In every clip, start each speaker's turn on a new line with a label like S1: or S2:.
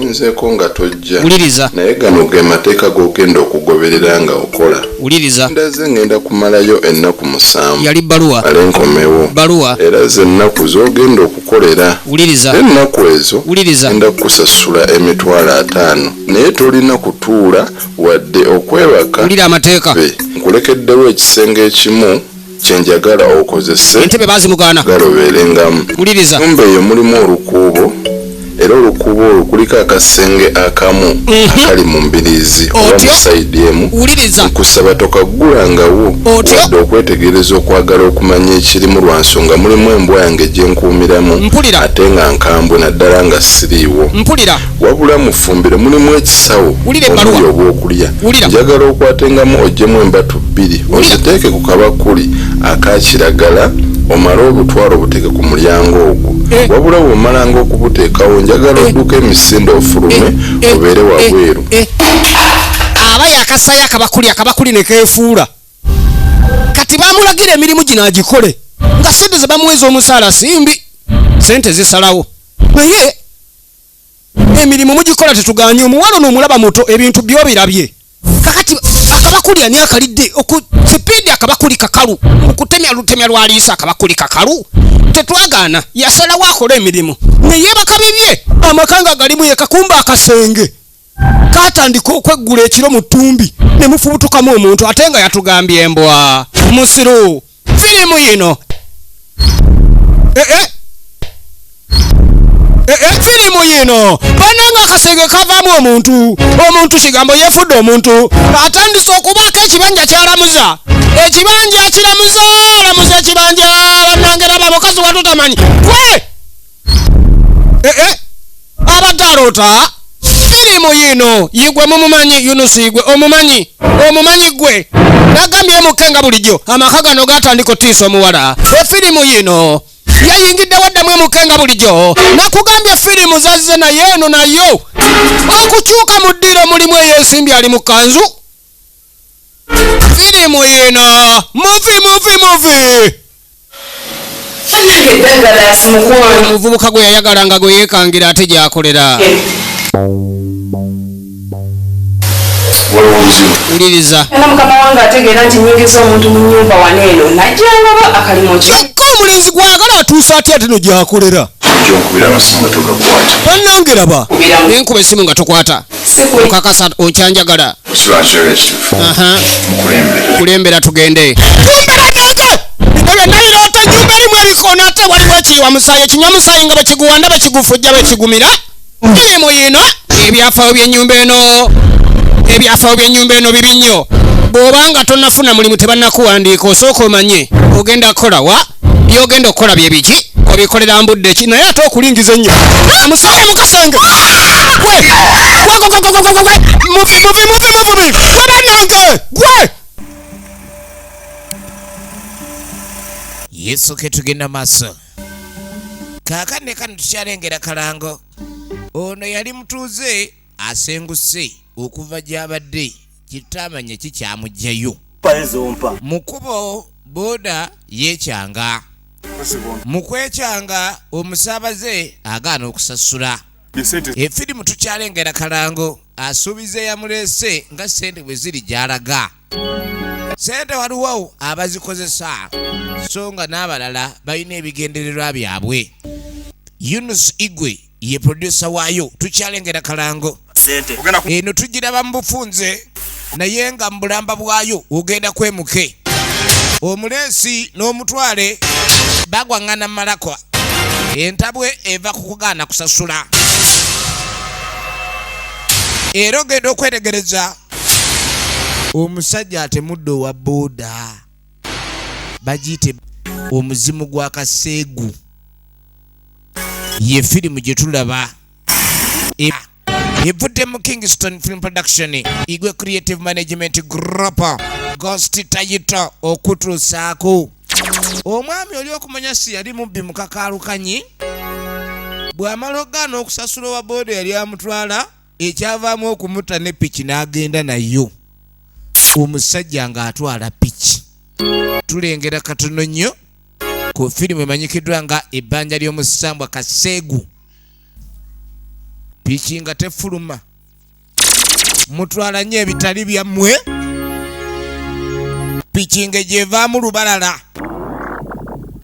S1: oyinzeko nga tojja.
S2: Uliriza.
S1: Naye gano ge mateeka g'ogenda okugoberera nga okola.
S2: Uliriza.
S1: Ndaze ngenda kumalayo ennaku 7.
S2: Yali baluwa.
S1: Alenkomewo.
S2: Baluwa.
S1: Era ze ennaku z'ogenda okukolera.
S2: Uliriza.
S1: Ennaku ezo.
S2: Uliriza.
S1: Ngenda kusasula emitwalo 5. Naye tolina kutuula wadde okwebaka.
S2: Ulira amateeka.
S1: Nkulekeddewo ekisenge ekimu kyenjagala okozese.
S2: Entebe bazimugana.
S1: Galobeerengamu.
S2: Uliriza.
S1: Nyumba eyo mulimu olukuubo. Era olukuubo olwo kuliko akasenge akamu akali mu mbiriizi oba mu sayidi emu.
S2: Uliriza.
S1: Nkusaba tokaggulangawo wadde okwetegereza okwagala okumanya ekirimu lwa nsonga mulimu embwa yange gye nkuumiramu ate nga nkambwe naddala nga siriiwo. Wabula mu ffumbiro mulimu ekisawo omuli obwokulya. Njagala okwatengamu oggyemu embatu 2 oziteeke ku kabakuli aka kiragala omala obutwala obuteeke ku mulyango ogwo. Wabula bw'omalanga okubuteekawo njagala odduka emisinde ofulume obeere wabweru.
S2: Aba yakasaya akabakuli ne keefuula. Kati bamulagira emirimu gino agikole nga sente ze bamuweza omusaala simbi. Sente zisalawo. Naye emirimu mugikola tetuganye omuwalo n'omulaba muto ebintu byo birabye. Kakati akabakuli ani akalidde okupindi akabakuli kakalu okutemya lwaliisa akabakuli kakalu tetwagaana yasalawo akola emirimu naye bakabibye amakanga galimu yekakumba akasenge katandika okweggula ekiro mu ttumbi ne mufubutukamu omuntu ate nga yatugambye embwa musiru firimu yino firimu yino bananga akasenge kavaamu omuntu kigambo yefudde omuntu atandise okubaako ekibanja kyalamuza ekibanja kiramuza ekibanja bannangera bamukazi watutamanyi gwe abadde aloota firimu yino yigwe mumumanyi Yunusi yigwe omumanyi gwe nagambye mukenga bulijjo amaka gano gatandika otiisa omuwala efirimu yino yayingidde waddamu emukenga bulijjo nakugambye firimu zazze naye eno nayo okukyuka mu ddiiro mulimu eyeesimbye ali mu kanzu firimu yino muvi omuvubuka gwe yayagalanga gwe yeekangira ate gyakolera. Uliriza.
S3: Mukama wange ategeera nti nyingiza omuntu mu nnyumba waneeno najjangaba akalimu ki
S2: omulenzi gwagala atuusa atya ate no gyakolera. Bannange raba nenkuba esimu nga tokwata okakasa onkyanjagala kulembera tugende nayiroota ennyumba erimu ebikoona ate waliwo ekiyiwa musaayi ekinywa musaayi nga bwekiguwanda bekigufujja bekigumira irimu yino ebyafaayo by'ennyumba eno bibi nnyo bw'obanga tonnafuna mulimu tebannakuwandiika osooka omanye ogenda kukola wa byogenda okukola bye biki obikolera mbudde ki naye ate okulingiza ennyo musaayi mukasenge muvi gwe bannange gwe
S4: Yesu ke tugenda maaso kaakane kano tukyalengera kalango ono yali mutuuze asenguse okuva gy'abadde kitamanye kikyamugjayo mukubo booda yeekyanga mu kwekyanga omusaabaze agaana okusasula efirimu tukyalengera kalango asuubiza yamuleese nga sente bwe ziri gy'alaga sente waliwo abazikozesa so nga n'abalala balina ebigendererwa byabwe. Yunus Igwe ye producer waayo tukyalengera kalango eno tugiraba mu bufunze naye nga mu bulamba bwayo ogenda kwemuke omuleesi n'omutwale bagwaŋŋana malakwa entabwe eva ku kugaana kusasula era ogenda okwetegereza omusajja atemudde owa booda bagiyite omuzimu gwa kaseegu ye firimu gye tulaba evudde mu Kingston Film Production Igwe Creative Management Group Ghost Tayito okutuusaako omwami oli okumanya si yali mubbi mu kakaalukanyi bw'amala ogaana okusasula owa booda yali amutwala ekyavaamu okumuta ne piki n'agenda nayo omusajja ng'atwala piki tulengera katono nnyo ku firimu emanyikiddwa nga ebbanja ly'omusambwa Kaseegu piki nga tefuluma mutwala nnyo ebitali byammwe piki nga gyevaamu lubalala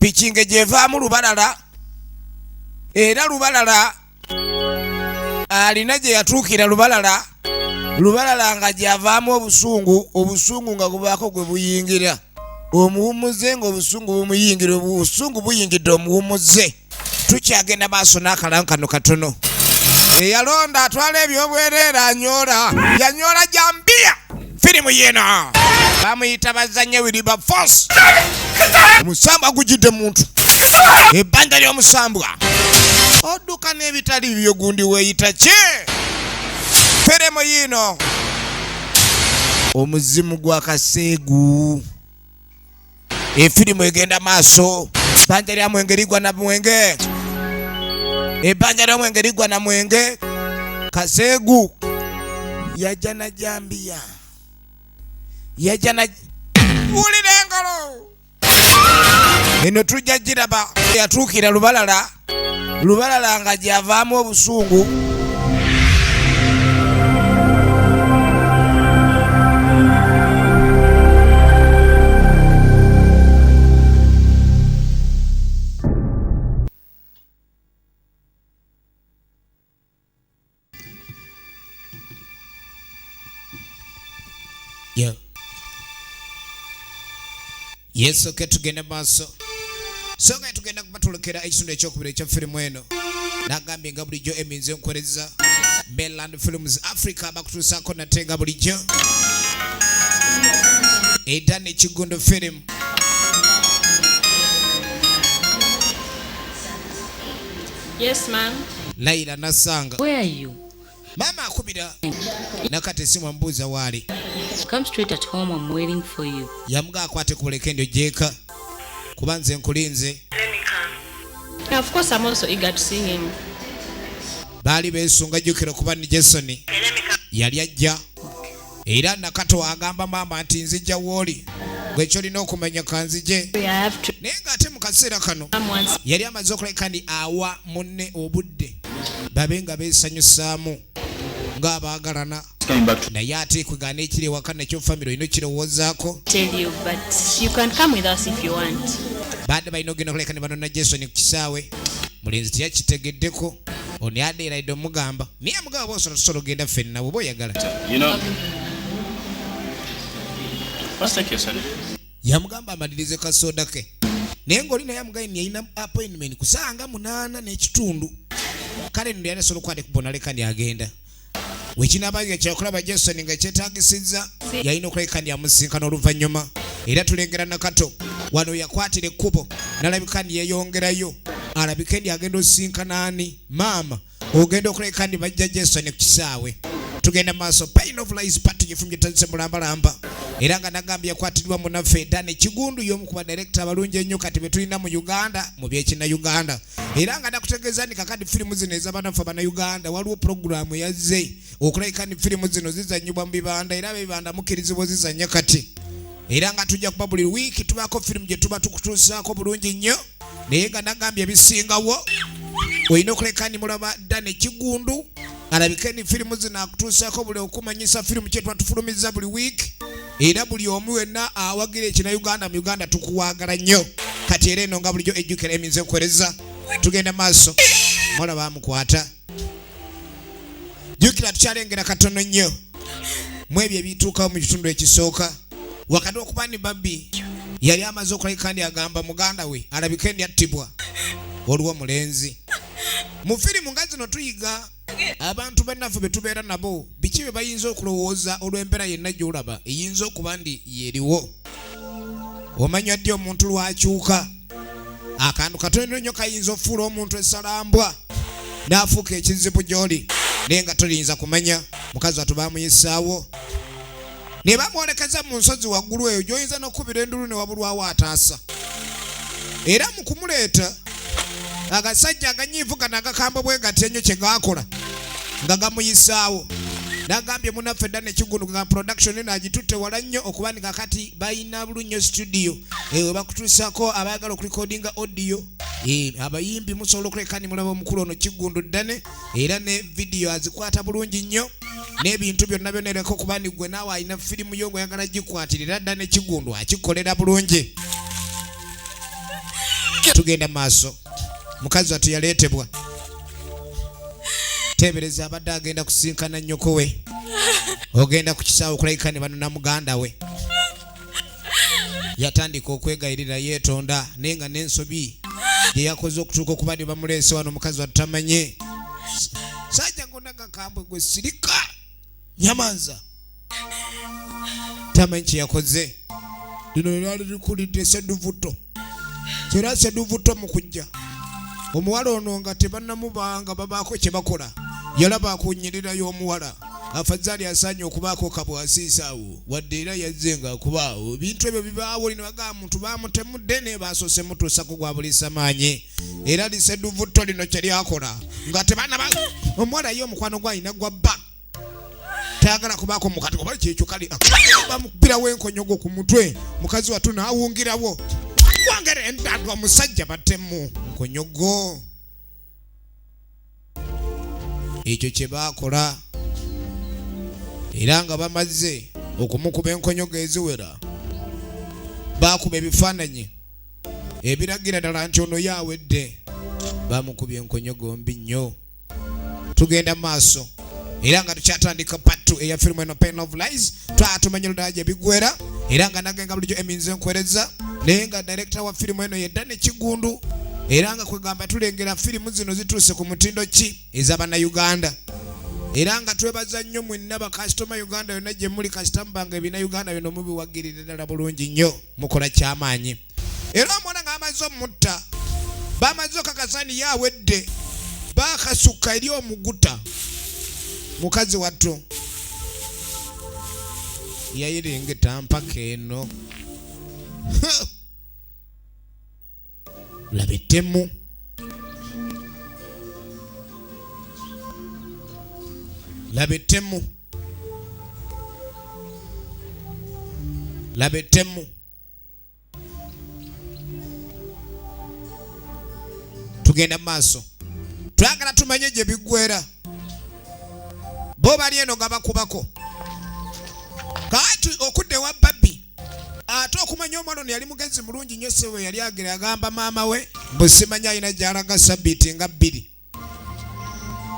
S4: piki nga gyevaamu lubalala era lubalala alina gye yatuukira lubalala nga gyavaamu obusungu nga gubaako gwe buyingira omuwumuze nga obusungu bumuyingira obusungu buyingidde omuwumuze tukyagenda maaso n'akalamu kano katono eyalonda atwala ebyobwereere yanyola jambiya firimu yeno bamuyita bazanye wiriba force omusambwa gujidde muntu ebbanja ly'omusambwa odduka n'ebitali bibyo gundi weeyita ki firimu yino omuzimu gwa kaseegu efirimu egenda maaso ebbanja lya mwenge ligwa na mwenge ebbanja lya mwenge ligwa na mwenge kaseegu yajja na jambiya yajja na wulira engalo eno tujja giraba yatuukira lubalala nga gyavaamu obusungu Yes, okay, tugenda maaso so nga tugenda kubatulukira ekitundu ekyokubiri ekya firimu eno nagambye nga bulijjo eminze enkoleza Mainland Films Africa bakutuusaako nate nga bulijjo era n'ekigundu firimu
S5: Yes, ma'am.
S4: Laila Nasanga.
S5: Where are you?
S4: Mama akubira nakati esimu ambuuza waali.
S5: Come straight at home, I'm waiting for you.
S4: Yamuga akwate kuleka endyo jeka kuba nze nkulinze.
S5: Yeah, of course, I'm also eager to see him.
S4: Baali beesunga jjukira kuba ni Jason yali ajja era nakato agamba mama nti nzijja wooli gwekyo olina okumanya kanzije naye ng'ate mu kaseera kano yali amaze okuleka ndi awa munne obudde babe nga beesanyusaamu ng'abaagalana naye ate kwegana ekiri ewaka nekyo famire olina okirowoozaako baadde balina ogenda okuleka ne bano na Jason ku kisaawe mulenzi teyakitegeddeko oni adeeraidde omugamba naye amugamba boosola tusobola ogenda ffenna bw'oba oyagala yamugamba amalirize kasoda ke naye ng'oli naye amugaye yalina appointment ku ssaawa nga 8 n'ekitundu kale nno yali asobola okukwata kubona leka ndi agenda wekinaabange kyakulaba Jason nga kyetaagisizza yalina okuleka ndi amusinkana oluvannyuma era tulengera nakato wano yakwatira ekkubo nalabika ndi yeeyongerayo alabika ndi agenda osinkana ani maama ogenda okuleka ndi bajja Jason ku kisaawe tugenda maaso Pain of Lies Party gifumye tazise mulambalamba era nga nagambye yakwatiddwa munaffe Dane Kigundu y'omu ku badirekita abalungi ennyo kati be tulina mu Uganda mu byekina Uganda era nga nakutegeeza ni kakati firimu zino ez'abanaffe abana Uganda waliwo puroguramu yazze okulabika ni firimu zino zizannyibwa mu bibanda era bibanda mukkirizibwa zizannya kati era nga tujja kuba buli wiiki tubaako firimu gye tuba tukutuusaako bulungi nnyo naye nga nagambye ebisingawo olina okuleka ni mulaba Dane Kigundu alabika ni firimu zino akutuusaako buli okumanyisa firimu kye tuba tufulumiza buli wiiki era buli omu wenna awagira ekina Uganda mu Uganda tukuwaagala nnyo kati era eno nga bulijjo ejjukira eminze enkoleza tugenda maaso mulaba amukwata jjukira tukyalengera katono nnyo mu ebyo ebituukawo mu kitundu ekisooka wakati okuba ni babbi yali amaze okulabika ndi agamba muganda we alabika ndi attibwa olwo mulenzi mu firimu nga zino tuyiga abantu bannaffe be tubeera nabo biki bye bayinza okulowooza olw'embeera yenna gy'olaba eyinza okuba ndi yeriwo omanya ddi omuntu lwakyuka akantu katono nnyo kayinza okufuula omuntu esalambwa n'afuuka ekizibu gy'oli naye nga toliyinza kumanya mukazi watu baamuyisaawo ne bamwolekeza mu nsozi waggulu eyo gy'oyinza n'okkubira endulu ne wabulwawo ataasa era mu kumuleeta agasajja aganyiivu gano agakamba bwe gati ennyo kye gaakola nga gamuyisaawo nagambye munaffe Dane Kigundu nga production eno agitutte wala nnyo okuba ni kakati bayina bulunnyo studio ewe bakutuusaako abaagala okulikodinga audio abayimbi musobola okuleka ni mulaba omukulu ono Kigundu Dane era ne video azikwata bulungi nnyo n'ebintu byonna byonereko kuba ni gwe naawe alina firimu yo gweyagala gikwatirira Dane Kigundu akikolera bulungi. Tugenda maaso. Mukazi watu yaleetebwa. Tebereza abadde agenda kusinkana nnyoko we. Ogenda ku kisaawe okulayika ne bano na muganda we. Yatandika okwegayirira yeetonda nenga n'ensobi gye yakoze okutuuka okuba ne bamuleese wano mukazi watutamanye. Sajja gonna gakambwe gwe sirika nyamanza tamanyi kye yakoze. Lino lyali likulidde Seduvuto. Kyera Seduvuto mu kujja omuwala ono nga tebannamubanga babaako kye bakola yalaba akunyirira y'omuwala afadhali asaanye okubaako kabwasiisaawo wadde era yazze nga akubaawo bintu ebyo bibaawo lino bagaa muntu baamutemudde ne baasose mutuusa kugwabulisa maanyi era Seduvuto lino kye lyakola nga tebanaba omuwala ye omukwano gw'alina gwabba tayagala kubaako mukati kuba kyekyo kali bamukubirawo enkonyogo ku mutwe mukazi watu n'awungirawo wangere endandwa musajja batemu nkonyogo. Ekyo kye baakola era nga bamaze okumukuba enkonyogo eziwera baakuba ebifaananyi ebiragira ddala nti ono yaawedde baamukubye enkonyogo mbi nnyo. Tugenda maaso era nga tukyatandika patu eya firimu eno Pain of Lies twatumanya ddala gye bigwera era nga nagenga bulijjo eminze nkwereza naye nga director wa firimu eno ye Dane Kigundu era nga kwegamba tulengera firimu zino zituuse ku mutindo ki ez'Abannayuganda era nga twebaza nnyo mwenna bakasitoma Uganda yonna gye muli kasita mubanga ebina Uganda bino mubiwagirira ddala bulungi nnyo mukola kyamaanyi. Era omwana ng'amaze omutta bamaze okakasani yaawedde baakasukka eri omuguta mukazi wattu yayirengeta mpaka eno labetemu tugenda maaso twagala tumanye gye bigwera bo bali eno nga bakubako kati okudde wa babbi ate okumanya omwana ono yali mugenzi mulungi nnyo sewe yali agera agamba maama we mbu simanya alina gy'alaga sabbiiti nga 2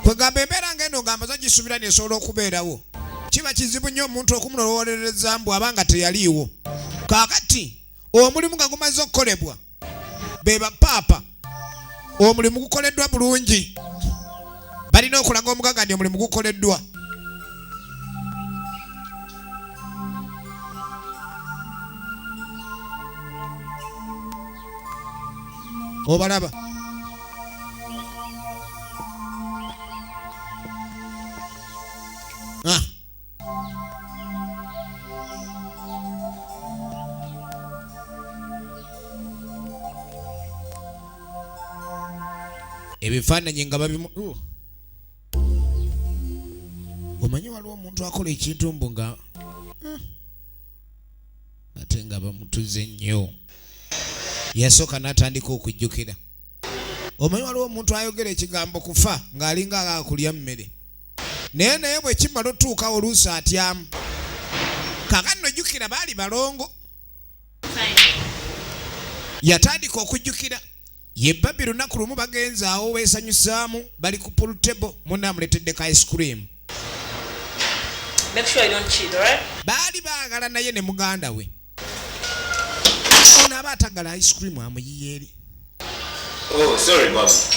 S4: kwegamba embeera ng'eno ng'amaze gisubira nesobola okubeerawo kiba kizibu nnyo omuntu okumulowolereza mbu abanga teyaliiwo. Kaakati omulimu nga gumaze okukolebwa be bapaapa omulimu gukoleddwa bulungi balina okulaga omugaga nti omulimu gukoleddwa. Obalaba ebifaananyi nga babimu omanyi waliwo omuntu akola ekintu mbu nga ate nga bamutuze nnyo yasooka n'atandika okujjukira. Omanyi waliwo omuntu ayogera ekigambo kufa ng'alinga akulya mmere naye bwe kimala otuuka oluusi atyamu. Kaakati nojjukira baali balongo yatandika okujjukira ye babbi lunaku lumu bagenze awo beesanyusaamu bali ku pool table munne amuleeteddeko ice cream.
S3: Make sure you don't cheat, alright?
S4: Baali baagala naye ne muganda we ono aba atagala ice cream amuyiye eri.
S6: Oh, sorry, boss.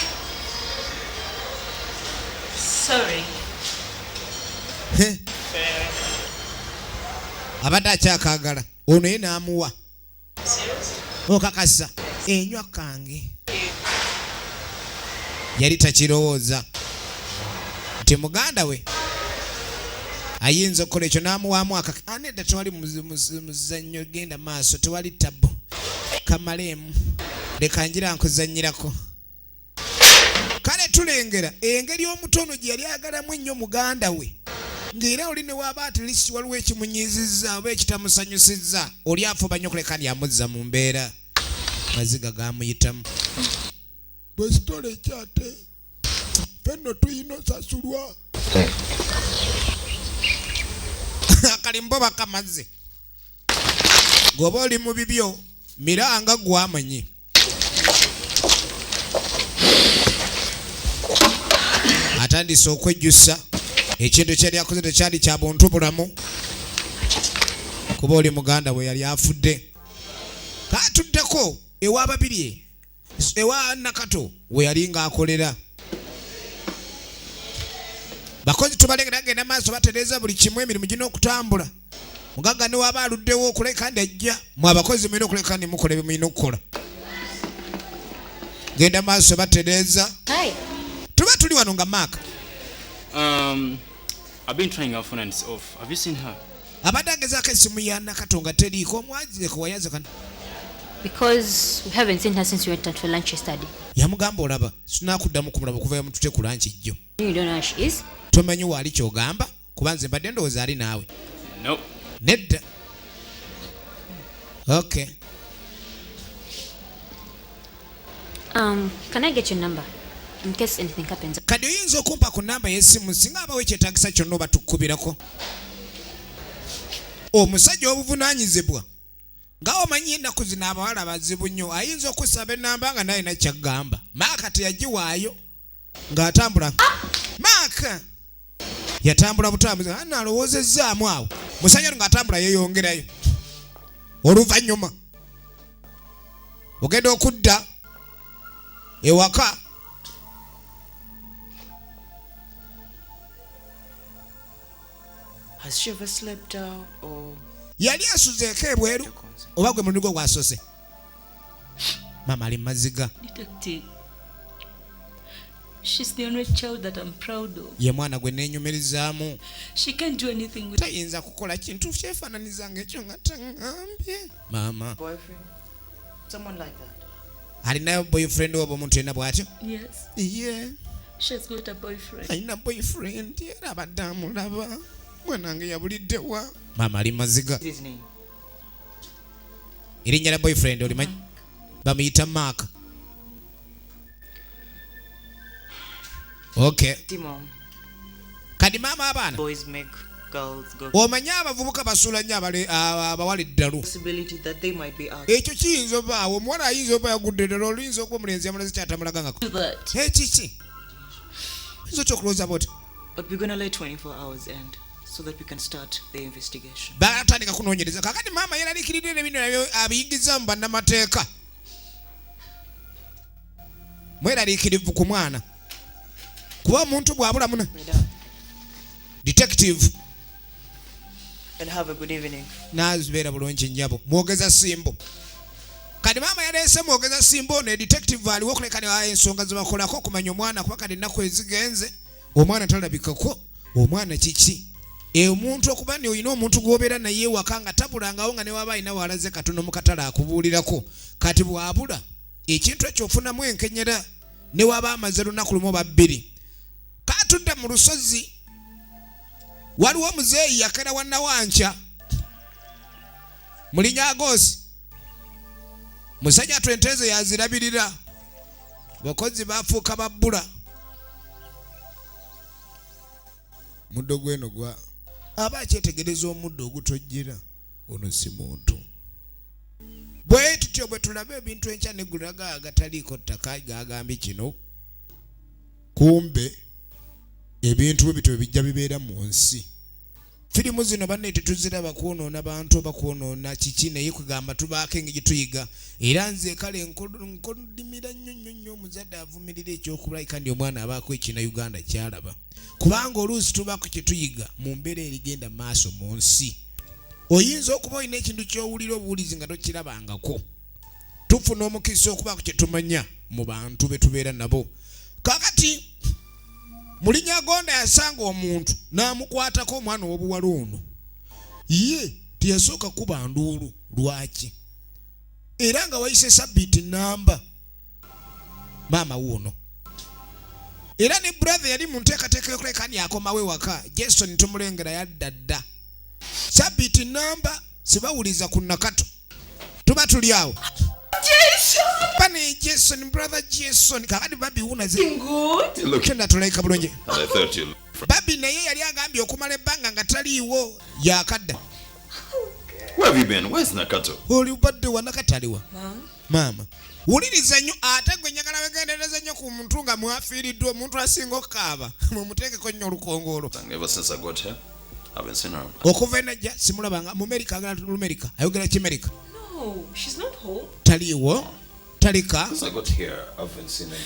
S3: Sorry.
S4: Abadde akyakaagala ono ye n'amuwa okakasa enywa kange. Yali takirowooza nti muganda we ayinza okukola ekyo n'amuwaamu anedda tewali muzannyo genda maaso tewali tabo kamaleemu leka njira nkuzannyirako. Kale tulengera engeri omutono gye yali agalamu ennyo muganda we ng'era oli ne waaba at least waliwo ekimunyizizza oba ekitamusanyusizza oli afuba nnyo okuleka ndi amuzza mu mbeera maziga gaamuyitamu. bwe sitole kyate fenno tuyina osasulwa akalimbo bakamaze goba oli mu bibyo miranga gwamanyi atandise okwejjusa ekintu kyali akoze tekyali kya buntu bulamu kuba oli muganda we yali afudde katuddeko ewa babiri ewa Nakato we yali ng'akolera bakozi tubalengera genda maaso batereza buli kimu emirimu gino okutambula mugagga ne waba aluddewo okuleka ndi ajja mu abakozi mulina okuleka ne mukola bye mulina okukola genda maaso batereza tuba tuli wano nga Mark.
S6: I've been trying her phone and it's off. Have you seen her?
S4: abadde agezaako essimu ya Nakato nga teriiko omwazireko wayaze kano
S5: Because we haven't seen her since we went out for lunch yesterday.
S4: yamugamba olaba sinakuddamu kumulaba kuva yamutute ku lanchi jjo
S5: You don't know where she is?
S4: tomanyi waali kyogamba kuba nze mbadde ndowooza ali naawe
S6: Nope.
S4: nedda okay
S5: Can I get your number in case anything happens?
S4: kati oyinza okumpa ku namba y'essimu singa abawo ekyetaagisa kyonna oba tukkubirako omusajja obuvunaanyizibwa nga omanyi ennaku zino abawala bazibu nnyo ayinza okusaba ennamba nga naye nakyagamba maaka teyagiwaayo ng'atambula maaka yatambula butambuzi analowoozezaamu awo musajja ng'atambula yeeyongerayo oluvannyuma ogenda okudda ewaka
S3: Has she ever slept out or?
S4: yali asuzeeko ebweru oba gwe muligo gwasose mama ali maziga
S7: Detective, she's the only child that I'm proud of.
S4: ye mwana gwe neenyumirizaamu
S7: She can't do anything with
S4: tayinza kukola kintu kyefaananiza ng'ekyo nga taŋŋambye maama
S3: Boyfriend? Someone like that?
S4: alinayo boyfriend oba omuntu yenna bw'atyo
S7: Yes,
S4: ye
S7: she's got a boyfriend.
S4: alina boyfriend era abadde amulaba mwanange yabuliddewa maama ali maziga
S3: What's his name?
S4: erinnya lya boyfriend olimanyi bamuyita Mark. Okay
S3: Timon.
S4: kadi maama abaana
S3: Boys make girls go.
S4: omanyi abavubuka basuula nnyo abawala eddalu
S3: Possibility that they might be out.
S4: ekyo kiyinza obaawo omuwala ayinza oba yagudde eddala oluyinza okuba omulenzi yamulaze kyatamulagangako
S7: Do that.
S4: ekiki oyinza otya okulowooza bwoti
S3: But we're gonna let 24 hours end so that we can start the investigation.
S4: batandika kunoonyereza kakati maama yeraliikiridde nebino nabyo abiyingiza mu bannamateeka mweraliikirivu ku mwana kuba omuntu bw'abulamu
S3: My dad.
S4: detective
S3: And have a good evening.
S4: nazibeera bulungi nnyabo mwogeza simbo kati maama yaleese mwogeza simbo ono detective aliwo okulekana ensonga zebakolako okumanya omwana kuba kati ennaku ezigenze omwana talabikako omwana kiki omuntu okuba ni olina omuntu gw'obeera naye ewaka nga tabulangawo nga ne waba alina walaze katono mu katale akubuulirako kati bw'abula ekintu ekyo ofunamu enkenyera ne waba amaze lunaku lumu oba bbiri katudde mu lusozi waliwo omuzeeyi yakera wannawankya mulinyagoosi musajja atwenteezo yazirabirira bakozi bafuuka babbula muddo gweno gwa aba akyetegereza omuddo ogutojjera ono si muntu bwe tutyo bwe tulaba ebintu enkya negulaga agataliiko ttaka gagambye kino kumbe ebintu bwe bityo bijja bibeera mu nsi firimu zino banne tetuziraba kwonoona bantu oba kwonoona kiki naye kugamba tubaako engeri tuyiga era nze kale nkodimira nnyo omuzadde avumirira ekyokulayika ndi omwana abaako ekina Uganda kyalaba kubanga oluusi tubaako kye tuyiga mu mbeera erigenda maaso mu nsi oyinza okuba olina ekintu kyowulira obuwulizi nga tokirabangako tufuna omukisa okubaako kye tumanya mu bantu be tubeera nabo kakati Mulinyagonda yasanga omuntu n'amukwatako omwana w'obuwala ono ye teyasooka kuba nduulu lwaki era nga wayise sabbiiti namba maama wuuno era ne brother yali mu nteekateeka y'okulekani akomawo ewaka Jason tumulengera yadda dda sabbiiti namba sibawuliza ku Nakato tuba tuli awo Bani Jason, brother Jason. Kakati babi unaze.
S3: Good.
S1: Look,
S4: Chenda tulaika bulungi.
S1: I thought you.
S4: Babi naye yali agambye okumala ebbanga nga taliiwo yakadda.
S1: Where have you been? Where's Nakato?
S4: Oli ubadde wa Nakataliwa? Mama. Wuliriza nnyo ate gwe njagala wegendereza nnyo ku muntu nga mwafiiriddwa omuntu asinga okukaaba. Mumuteekeko nnyo olukongoolo.
S1: Ever since I got here, I haven't seen her.
S4: Okuva enajja simulabanga mu America agala America. Ayogera Kimerika.
S3: No, she's not home.
S4: Taliiwo. Talika.
S1: Since I got here, I haven't seen her.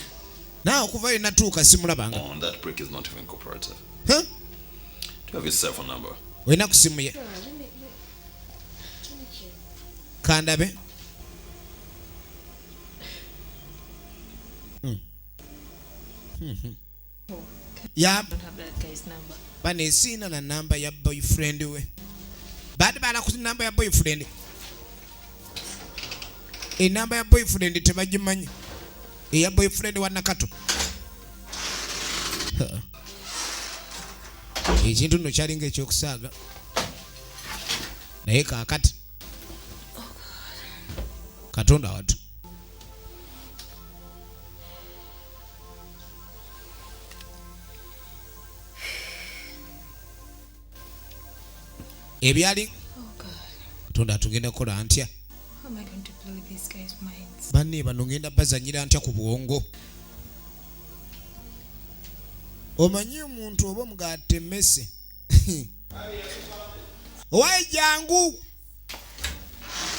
S4: Naawe okuva enatuuka simulabanga.
S1: Oh, that prick is not even cooperative.
S4: Huh?
S1: Do you have his cell phone number?
S4: Olina ku simu ye. Kandabe. Ya
S7: I don't have that guy's number.
S4: bane sina na namba ya boyfriend we. Badi bala ku namba ya boyfriend. Namba ya boyfriend tebagimanyi. Ya boyfriend wa Nakato. Ekintu nno kyalinga ekyokusaaga. Naye kaakati. Katonda watu. Ebyali. Katonda atugenda kukola antya.
S7: How am I going to play with these guys' minds?
S4: Banne bano ngenda bazanyira antya ku bwongo. Omanyi omuntu oba mugatte mmese. Owaye jangu.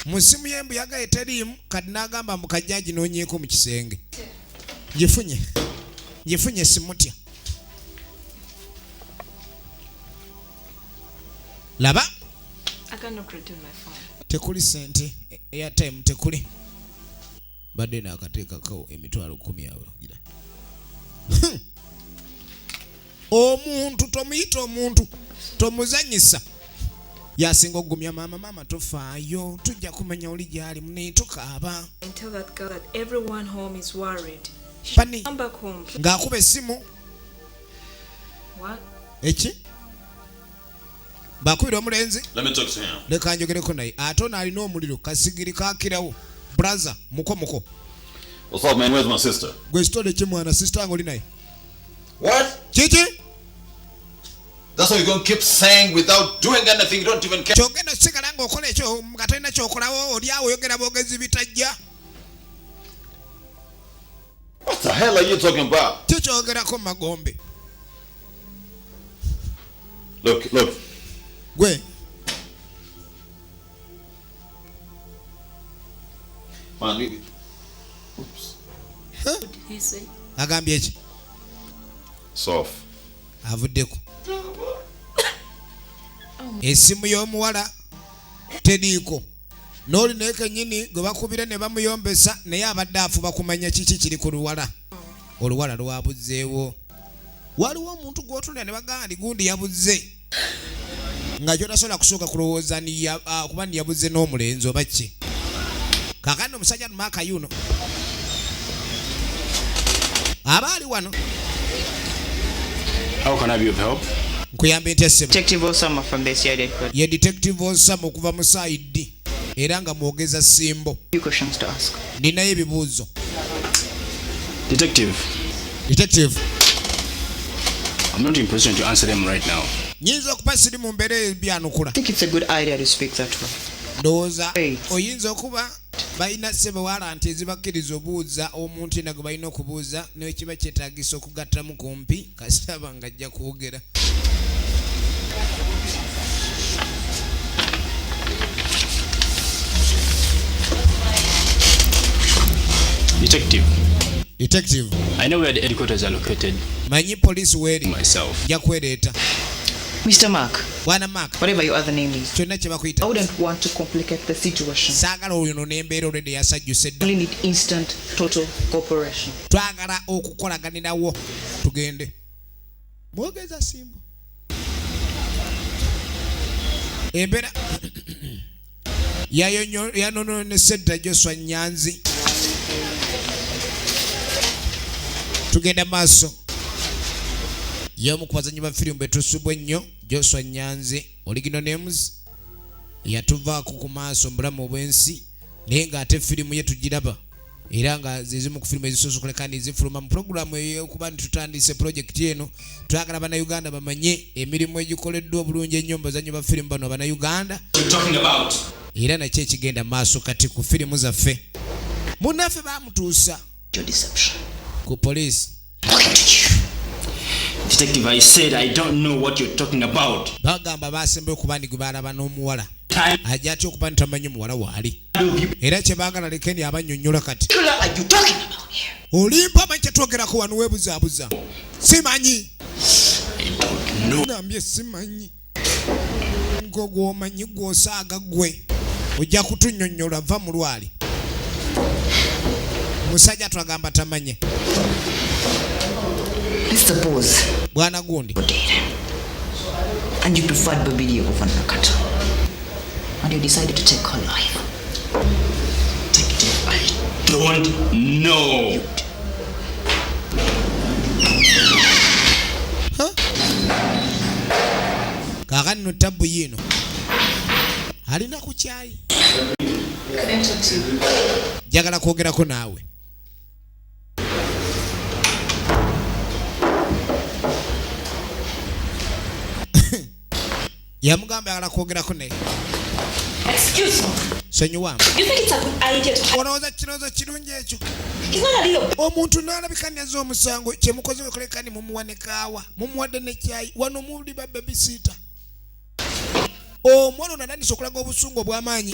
S4: Musimu yembu yaga eterimu kati n'agamba mukajjaji noonyeeko mu kisenge. Ngifunye simutya. Laba.
S7: I cannot return my phone.
S4: Tekuli sente. Airtime tekuli. Badde n'akateekako emitwalo 10 awo. Omuntu tomuyita omuntu tomuzanyisa yasinga ogumya mama tofaayo tujja kumenya oli gyali munitukaaba
S7: And tell that girl that everyone home is worried. She
S4: Bunny.
S7: should come back home.
S4: ng'akuba essimu
S7: What?
S4: eki bakubira omulenzi
S1: Let me talk to him.
S4: leka njogereko naye ate ono alina omuliro kasigiri kakirawo braza muko
S1: What's up, man? Where's my sister?
S4: gwe kitole kimwana sister ngo oli naye
S1: What?
S4: kiki
S1: That's what you're going to keep saying without doing anything. You don't even care.
S4: kyogenda sigala ng'okola ekyo nga tolina kyokolawo oli awo oyogera bwogezi bitajja
S1: What the hell are you talking about?
S4: kikyogerako magombe
S1: Look.
S4: gwe
S1: Man,
S7: What did he say?
S4: agambye eki
S1: soft.
S4: avuddeko essimu y'omuwala teriiko n'oli naye kennyini gwe bakubira ne bamuyombesa naye abadde afuba kumanya kiki kiri ku luwala oluwala lwabuzzeewo waliwo omuntu gw'otulira ne bagamba ndi gundi yabuzze nga kyotasobola kusooka kulowooza kuba niyabuzze n'omulenzi oba ki kakandi omusajja numaaka yuno aba ali wano
S6: How can I be of help?
S4: nkuyamba ntya ssebo
S3: Detective Osama from the CID headquarters.
S4: ye detective Osama okuva mu saidi era nga mwogeza simbo
S3: Few questions to ask.
S4: ninayo ebibuuzo
S6: Detective, I'm not in position to answer them right now.
S4: nyinza okuba siri mu mbeera ebyanukula
S3: I think it's a good idea to speak that way.
S4: ndowooza
S3: Hey.
S4: oyinza okuba balina ssebewala nti ezibakkiriza obuuza omuntu yenna gwe balina okubuuza nekiba kyetaagisa okugattamu kumpi kasitaba nga ajja kwogera Detective,
S6: I know where the headquarters are located
S4: manyi poliisi weeri
S6: myself.
S4: nja kwereeta
S3: Mr. Mark,
S4: bwana Mark
S3: whatever your other name is,
S4: kyonna kye
S3: I
S4: bakuyita
S3: wouldn't want to complicate the situation.
S4: saagala oyo n'embeera olwedde yasajjuse dda
S3: Only need instant, total cooperation.
S4: twagala okukolaganirawo tugende mwogeza simba embeera yanononese dda Joshua Nyanzi tugenda maaso y'omu ku bazanyi ba firimu betusubwa ennyo Joshua Nyanzi original names yatuvaako ku maaso mu bulamu obw'ensi nenga ate filimu yetu giraba era nga zizimu ku filimu ezisosokoleka nizifuluma mu programu eyokuba ntutandise project eno twagala bannayuganda bamanye emirimu egikoleddwa obulungi ennyo mbazanyo ba filimu bano bannayuganda era nakyo ekigenda maaso kati ku filimu zaffe munnaffe bamutuusa ku poliisi.
S6: Detective, I said I don't know what you're talking about.
S4: Bagamba basembe okubani gbalaba n'omuwala ajja atya okuba ntamanyi muwala waali era kye baagala lekeni abannyonnyola kati olimpa amanyi kyetwogerako wano weebuzaabuza simanyi ngambye simanyi ng'ogwomanyi gw'osaaga gwe ojja kutunnyonnyola va mu lwali musajja twagamba tamanye
S8: Mr. Bose.
S4: Bwana Gundi.
S8: And you preferred Babidi over Nakata. And you decided to take her life.
S6: Detective, I don't know.
S4: Kakani no tabu yino. Alina ku chai. Jagala kwogerako naawe. Yamugamba agala kwogerako naye.
S7: Excuse me.
S4: Sonyiwamu.
S7: You think it's a good idea to
S4: Olowooza kirowoozo kirungi ekyo?
S7: It's not a real.
S4: Omuntu n'alabikaniza omusango kyemukoze wekolekani mumuwa ne kaawa mumuwadde ne kyayi wano muli ba babysitter. Omwana ono atandise okulaga obusungu obw'amaanyi.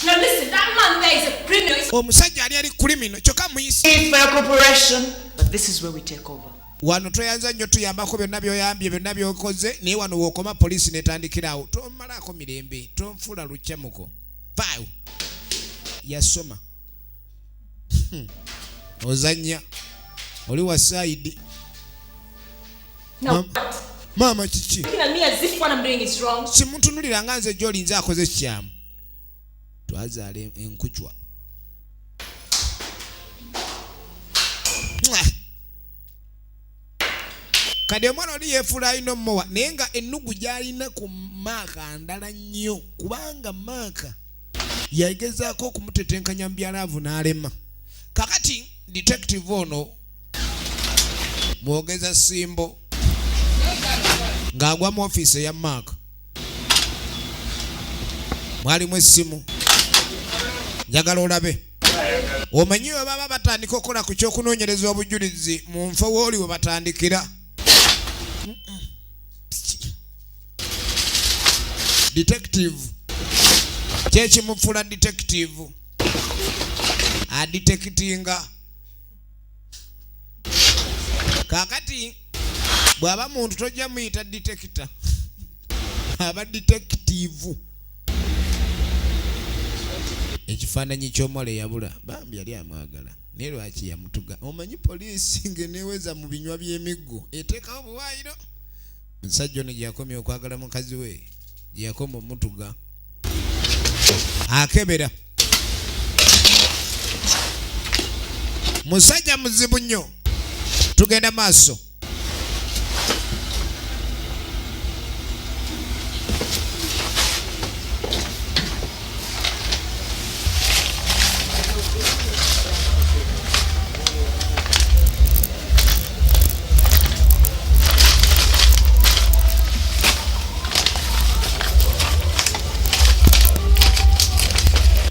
S7: Now listen, that man there is a criminal.
S4: Omusajja ali criminal kyokka muyisi.
S8: It's my corporation. But this is where we take over.
S4: Wano toyanza nnyo tuyambako byonna byoyambye byonna byokoze naye wano wookoma poliisi netandikirawo tomalaako mirembe tonfuula lukyamuko paawo yasoma ozannya oli wa saidi maama kiki
S7: Looking at me as if what I'm doing is wrong.
S4: simuntunulira nga nze gy'olinza akoze kikyamu twazaala enkucwa kade omwana oli yeefuula alina omumowa naye nga ennugu gy'alina ku maaka ndala nnyo kubanga maaka yagezaako okumutetenkanya mu byalaavu n'alema kakati detective ono mwogeza simbo ng'agwa mu ofiisi eya maaka mwalimu essimu njagala olabe omanyi we baba batandika okukola ku ky'okunoonyereza obujulizi mu nfa wooli we batandikira detective kyekimufula detective adetectinga kakati bw'aba muntu tojja muyita detector aba detective ekifaananyi ky'omuwala eyabula bambi yali amwagala naye lwaki yamutuga omanyi poliisi ng'eneeweza mu binywa by'emiggo eteekawo buwaayiro omusajja ono gye yakomye okwagala mukazi we gye yakoma omutuga akebera musajja muzibu nnyo tugenda maaso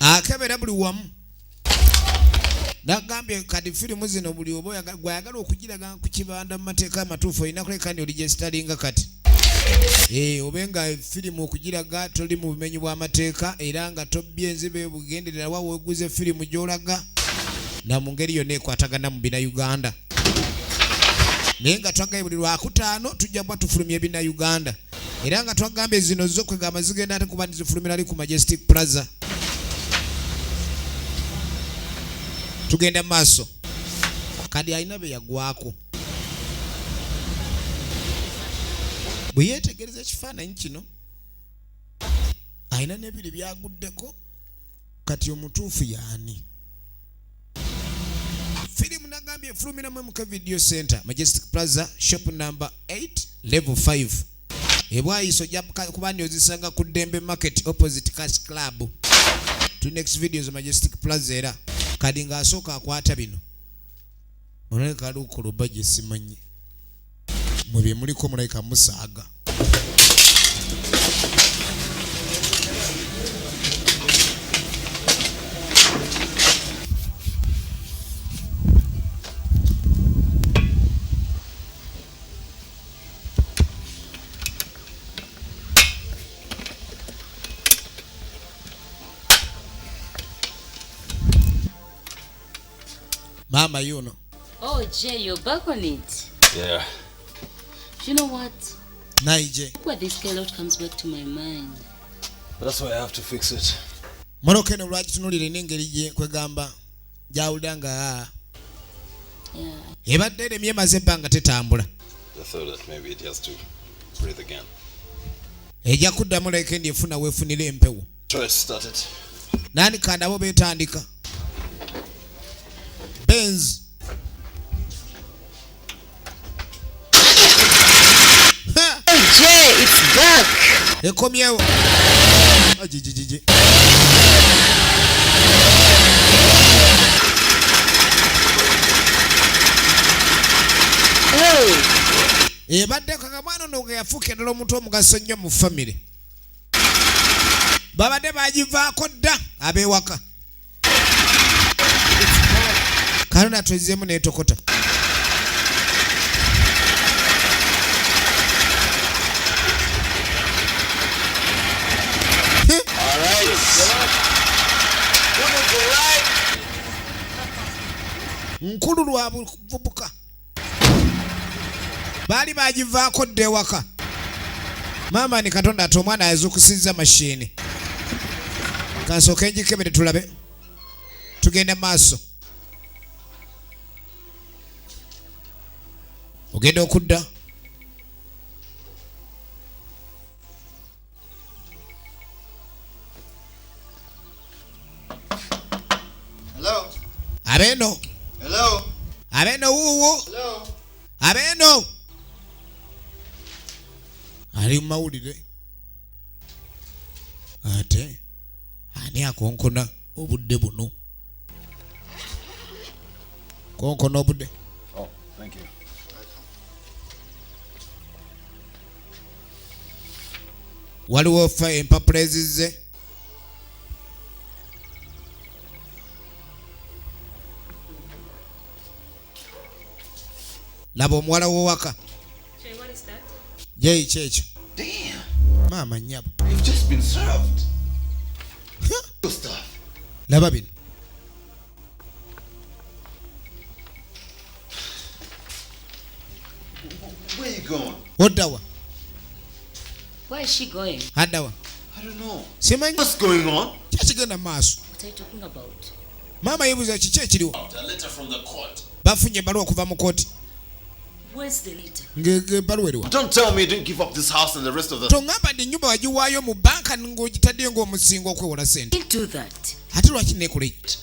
S4: akebera buli wamu nagambye kati firimu zino buli oba gwayagala okugiraga ku kibanda mu mateeka amatuufu olina kulekani oligestalinga kati obenga firimu okugiraga toli mu bumenyi bw'amateeka era nga tobbye enzibe bugenderera wa weeguze firimu gy'olaga na mu ngeri yonna ekwatagana mu bina-Uganda naye nga twagaye buli lwakutaano tujja kuba tufulumya ebina-Uganda era nga twagambye zino zo kwegamba zigenda ate kuba nizifulumira ali ku Majestic Plaza. Tugenda maaso kadi alina be yagwako bwe yeetegereza ekifaananyi kino alina n'ebiri byaguddeko kati omutuufu yaani firimu nagambye efulumira mu MK Video Center Majestic Plaza shop number 8 level 5 ebwayiso ojja kuba ndyozisanga ku Dembe Market opposite Cash Club. To next videos Majestic Plaza era kadi ng'asooka akwata bino olabika kali okuluba gye simanyi mu bye muliko mulayika musaaga. Mama, you know.
S9: Oh, Jay, you're back on it.
S6: Yeah.
S9: You know what?
S4: Naije.
S9: Where this lot comes back to my mind.
S6: That's why I have to fix it.
S4: Monokene lwaki tunulire n'engeri gye kwegamba gyawulira nga
S9: Yeah.
S4: ebadde era emyemaze ebbanga tetambula.
S6: I thought that maybe it has to breathe again.
S4: Ejja kuddamu leka endi efuna weefunira empewo.
S6: Try to start it.
S4: Nani kandabo beetandika. Benz.
S9: Jay, it's back.
S4: Ekomyewo. Ajijijiji. Ebadde kakamwana ono ge yafuuka eddala omuntu omugaso nnyo mu famire. Babadde bagivaako dda ab'ewaka. Kalona tweziemu n'etokota. Nkulu lwa buvubuka. Baali bagivaako dda ewaka. Maama ni Katonda ati omwana yazuukusizza mashini. Kansooke njikebere tulabe. Tugende maaso. Ogenda okudda.
S10: Hello.
S4: Abeno.
S10: Hello.
S4: Abeno wuwo.
S10: Hello.
S4: Abeno. Ali mawulire. Ate ani akonkona obudde buno. Konkona obudde.
S6: Oh, thank you.
S4: Waliwo fa empapula ezizze. Laba omuwala w'owaka.
S7: Jay, what is that?
S4: Jay kyekyo.
S10: Damn.
S4: Maama nnyabo.
S10: You've just been served. Good stuff.
S4: Laba bino.
S10: Where you going?
S4: Oddawa.
S9: Where is she going?
S4: Addawa.
S10: I don't know.
S4: Simanyi.
S10: What's going on?
S4: Kyakigenda mu maaso.
S9: What are you talking about?
S4: Maama yeebuuza kiki ekiriwo.
S6: A letter from the court.
S4: Bafunye ebbaluwa okuva mu kooti.
S9: Where's the letter?
S4: Ng'ebbaluwa eriwa.
S10: Don't tell me you didn't give up this house and the rest of the...
S4: Tongamba ndi ennyumba wagiwaayo mu banka ng'ogitaddeyo ng'omusingo okwewola ssente.
S9: Didn't do that.
S4: Ate lwaki neekola ekyo?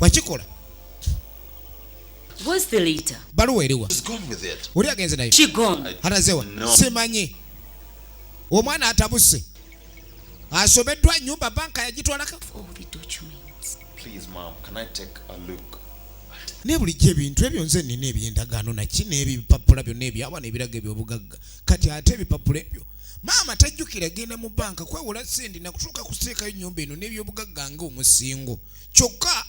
S4: Wakikola.
S9: Where's the letter?
S4: Baluwa eriwa.
S10: Just gone with it.
S4: Oli agenze nayo.
S9: She gone.
S4: Atazewa.
S10: No.
S4: Simanyi. Omwana atabuse. Asobeddwa ennyumba banka yagitwalako.
S9: All the documents.
S10: Please, Mom, can I take a look?
S4: Ne bulijjo ebintu ebyo nze nina ebyendagaano naki n'ebipapula byonna ebyawa n'ebiraga ebyobugagga. Kati ate ebipapula ebyo. Maama tajjukira genda mu banka kwewola ssente na kutuuka kuteekayo ennyumba eno n'ebyobugagga ng'omusingo. Kyokka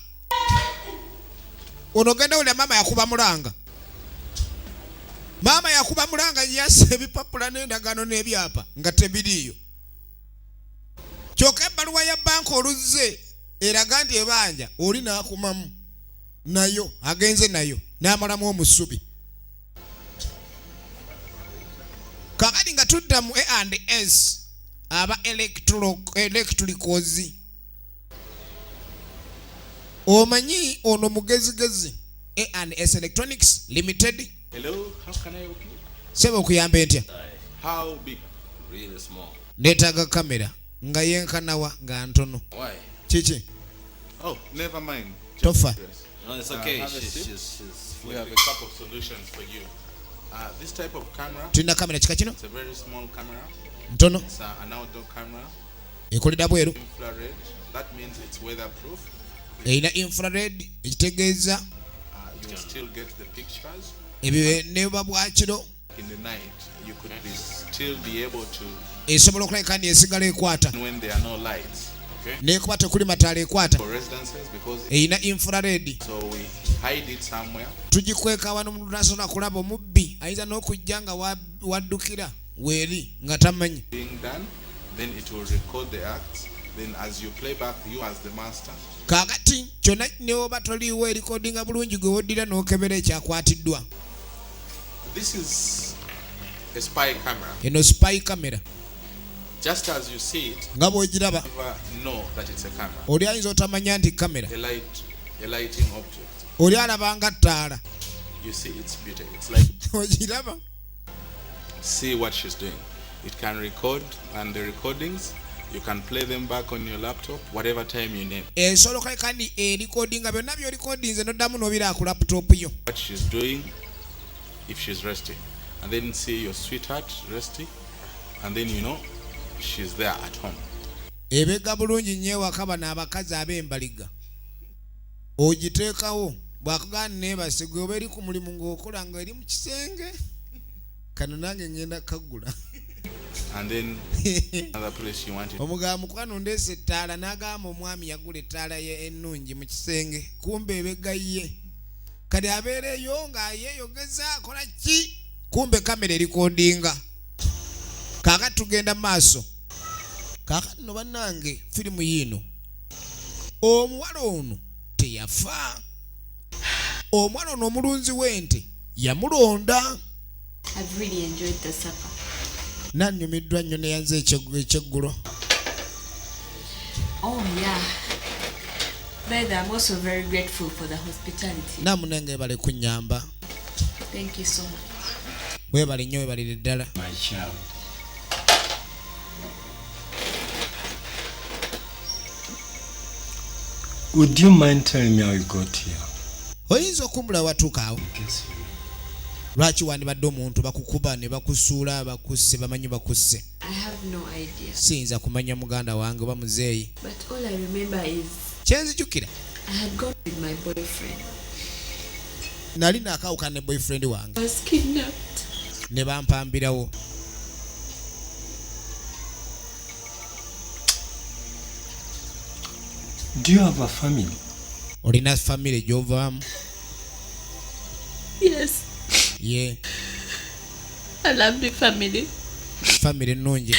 S4: ono genda wulira maama yakuba mulanga. Maama yakuba mulanga yassa ebipapula n'endagaano n'ebyapa nga tebiriiyo. Kyokka ebbaluwa ya banka oluzze eraga nti ebanja oli n'akumamu nayo agenze nayo n'amalamu omusubi. Kakati nga tudda mu A&S aba electricals. Omanyi ono mugezigezi A&S Electronics Limited.
S11: Hello, how can I help you?
S4: Sebe okuyamba entya?
S11: How big? Really small.
S4: Neetaaga kamera nga yenkanawa nga ntono.
S11: Why?
S4: Kiki?
S11: Oh, never mind.
S4: Tofa.
S11: No, it's okay.
S6: Have a
S11: She's
S6: seat.
S11: we have a couple of solutions for you. This type of camera.
S2: Tulina kamera kika kino.
S11: It's a very small camera.
S2: Ntono.
S11: It's an outdoor camera.
S2: Ekolera bweru.
S11: Infrared. That means it's weatherproof.
S2: Eina infrared ekitegeeza.
S11: You still get the pictures.
S2: Ebyo ne babwakiro.
S11: In the night, you could still be able to.
S2: Esobola okulabika kandi esigala ekwata.
S11: When there are no lights. Okay.
S2: Nekuba tekuli mataala ekwata.
S11: For residences because.
S2: Eina infrared.
S11: So we hide it somewhere.
S2: Tugikweka wano mu nasobola kulaba omubbi ayinza n'okujja nga waddukira weeri nga tamanyi.
S11: Being done, then it will record the act. Then as you play back, you as the master.
S2: Kakati kyonna ne oba toliiwo erikodinga bulungi gwe woddira n'okebera ekyakwatiddwa.
S11: This is a spy camera.
S2: Eno spy camera.
S11: Just as you see it,
S2: nga bw'ogiraba
S11: know that it's a camera.
S2: Oli ayinza otamanya nti kamera.
S11: A lighting object.
S2: Oli alaba nga ttaala.
S11: You see its beauty. It's like
S2: ogiraba.
S11: See what she's doing. It can record, and the recordings you can play them back on your laptop whatever time you need.
S2: Esoloka kandi recordinga byonna byo recordings noddamu n'obira ku laptop yo.
S11: What she's doing if she's resting, and then see your sweetheart resting, and then you know she's there at home.
S2: Ebega bulungi nnyo wakaba n'abakazi ab'embaliga. Ogiteekawo bwakugana neebase gwe oba eri ku mulimu ng'okola nga eri mu kisenge kano nange ngenda kagula.
S11: And then another place you want it.
S2: Omugaba mukwano ndeese ettaala n'agamba omwami yagula ettaala ye ennungi mu kisenge kumbe ebega ye kati abeereyo nga yeeyogeza akola ki kumbe kamera erikodinga. Kaakati tugenda mu maaso. Kaakati no bannange firimu yiino omuwala ono teyafa. Omwana ono omulunzi w'ente yamulonda.
S12: I've really enjoyed the supper.
S2: Nannyumiddwa nnyo ne yanze ekyeggulo.
S12: Oh yeah. But I'm also very grateful for the hospitality.
S2: Namunenge bale kunnyamba.
S12: Thank you so much.
S2: Weebale nnyo weebalire ddala.
S13: My child. Would you mind telling me how you got here?
S2: Oyinza okumbula watuuka awo. Lwaki wandibadde omuntu bakukuba ne bakusuula bakusse bamanyi bakusse?
S12: I have no idea.
S2: Siyinza kumanya muganda wange oba muzeeyi.
S12: But all I remember is
S2: kyenzijjukira
S12: I had gone with my boyfriend.
S2: Nali naakawukana ne boyfriend wange.
S12: I was kidnapped.
S2: Ne bampambirawo.
S13: Do you have a family?
S2: Olina family gy'ovaamu?
S12: Yes.
S2: Yeah.
S12: I love the family.
S2: Family nnungi.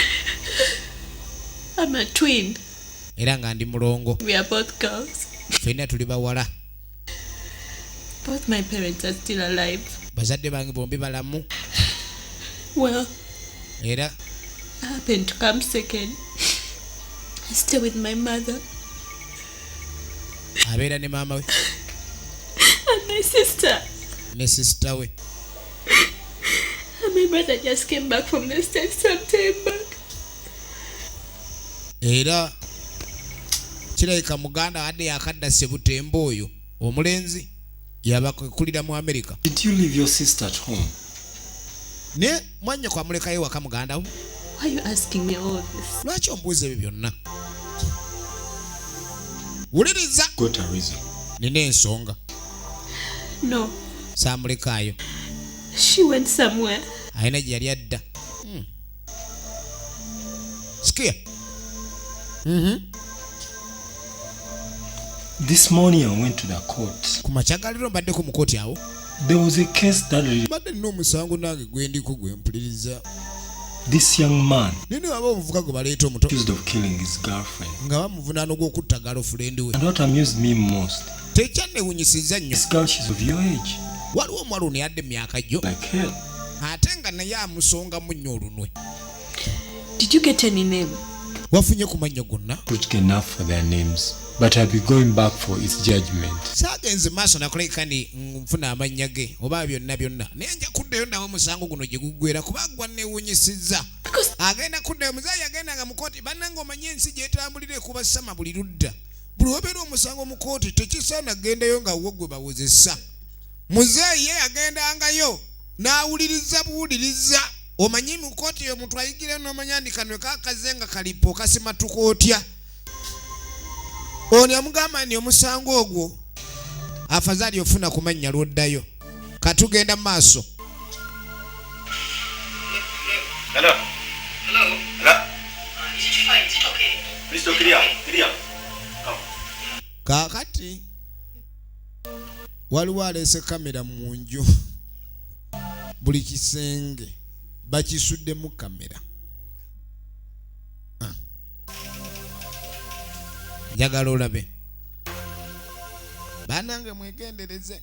S12: I'm a twin.
S2: Era nga ndi mulongo.
S12: We are both girls.
S2: Ffenna tuli bawala.
S12: Both my parents are still alive.
S2: Bazadde bange bombi balamu.
S12: Well,
S2: era
S12: I happen to come second. I stay with my mother.
S2: Abeera ne maama we.
S12: And my sister.
S2: Ne sister we.
S12: And my brother just came back from the States some time back.
S2: Era kirabika muganda adde yakadda Sebutembo oyo omulenzi yabakulira mu America.
S13: Did you leave your sister at home?
S2: Ne mwanya kwa mulekayo waka muganda wo.
S12: Why are you asking me all this?
S2: Lwaki ombuuza ebyo byonna? Wuliriza.
S13: Got a reason.
S2: Nina ensonga.
S12: No.
S2: Saamulekaayo.
S12: She went somewhere.
S2: Ayina gye yali adda. Sikia.
S13: This morning I went to the court.
S2: Kumachagaliro mbadde ku mukooti awo.
S13: There was a case that
S2: mbadde nina omusango nange gwendiko gwempuliriza.
S13: This young man
S2: nini waba omuvuka gwe baleeta omuto
S13: accused of killing his girlfriend.
S2: nga bamuvunaano gw'okutta girlfriend we.
S13: And what amused me most,
S2: tekyannewunyisiza nnyo.
S13: this girl, she's of your age.
S2: Waliwo omuwala ono yadde myaka gyo.
S13: Like hell.
S2: Ate nga naye amusongamu nnyo olunwe.
S12: Did you get any name?
S2: Wafunye ku mannya gonna?
S13: Put enough for their names, but I'll be going back for its judgment.
S2: Saagenze maaso nakoleka ndi nfuna amannya ge oba byonna byonna naye nja kuddayo nawe musango guno gye guggwera kuba gwannewunyisizza. Agenda kuddayo muzeeyi agenda nga mu kooti bannanga omanye ensi gyetambulira ekuba ssama buli ludda. Buli obeera omusango mu kooti tekisaana gendayo nga wo gwe bawozesa. Muzeeyi ye agendangayo
S4: N'awuliriza buwuliriza. Omanyi mu kkooti eyo omuntu ayigira n'omanya kanwe kakazenga kalipo kasimatuka otya. Ono yamugamba nti omusango ogwo afadhali ofuna ku mannya lw'oddayo. Katugenda mu maaso.
S10: Hello. Hello. Hello. Is it fine? Is it okay? Please don't clear. Come.
S4: Kaakati waliwo aleese kamera mu nju. Buli kisenge bakisuddemu kamera. Njagala olabe. Banange mwegendereze.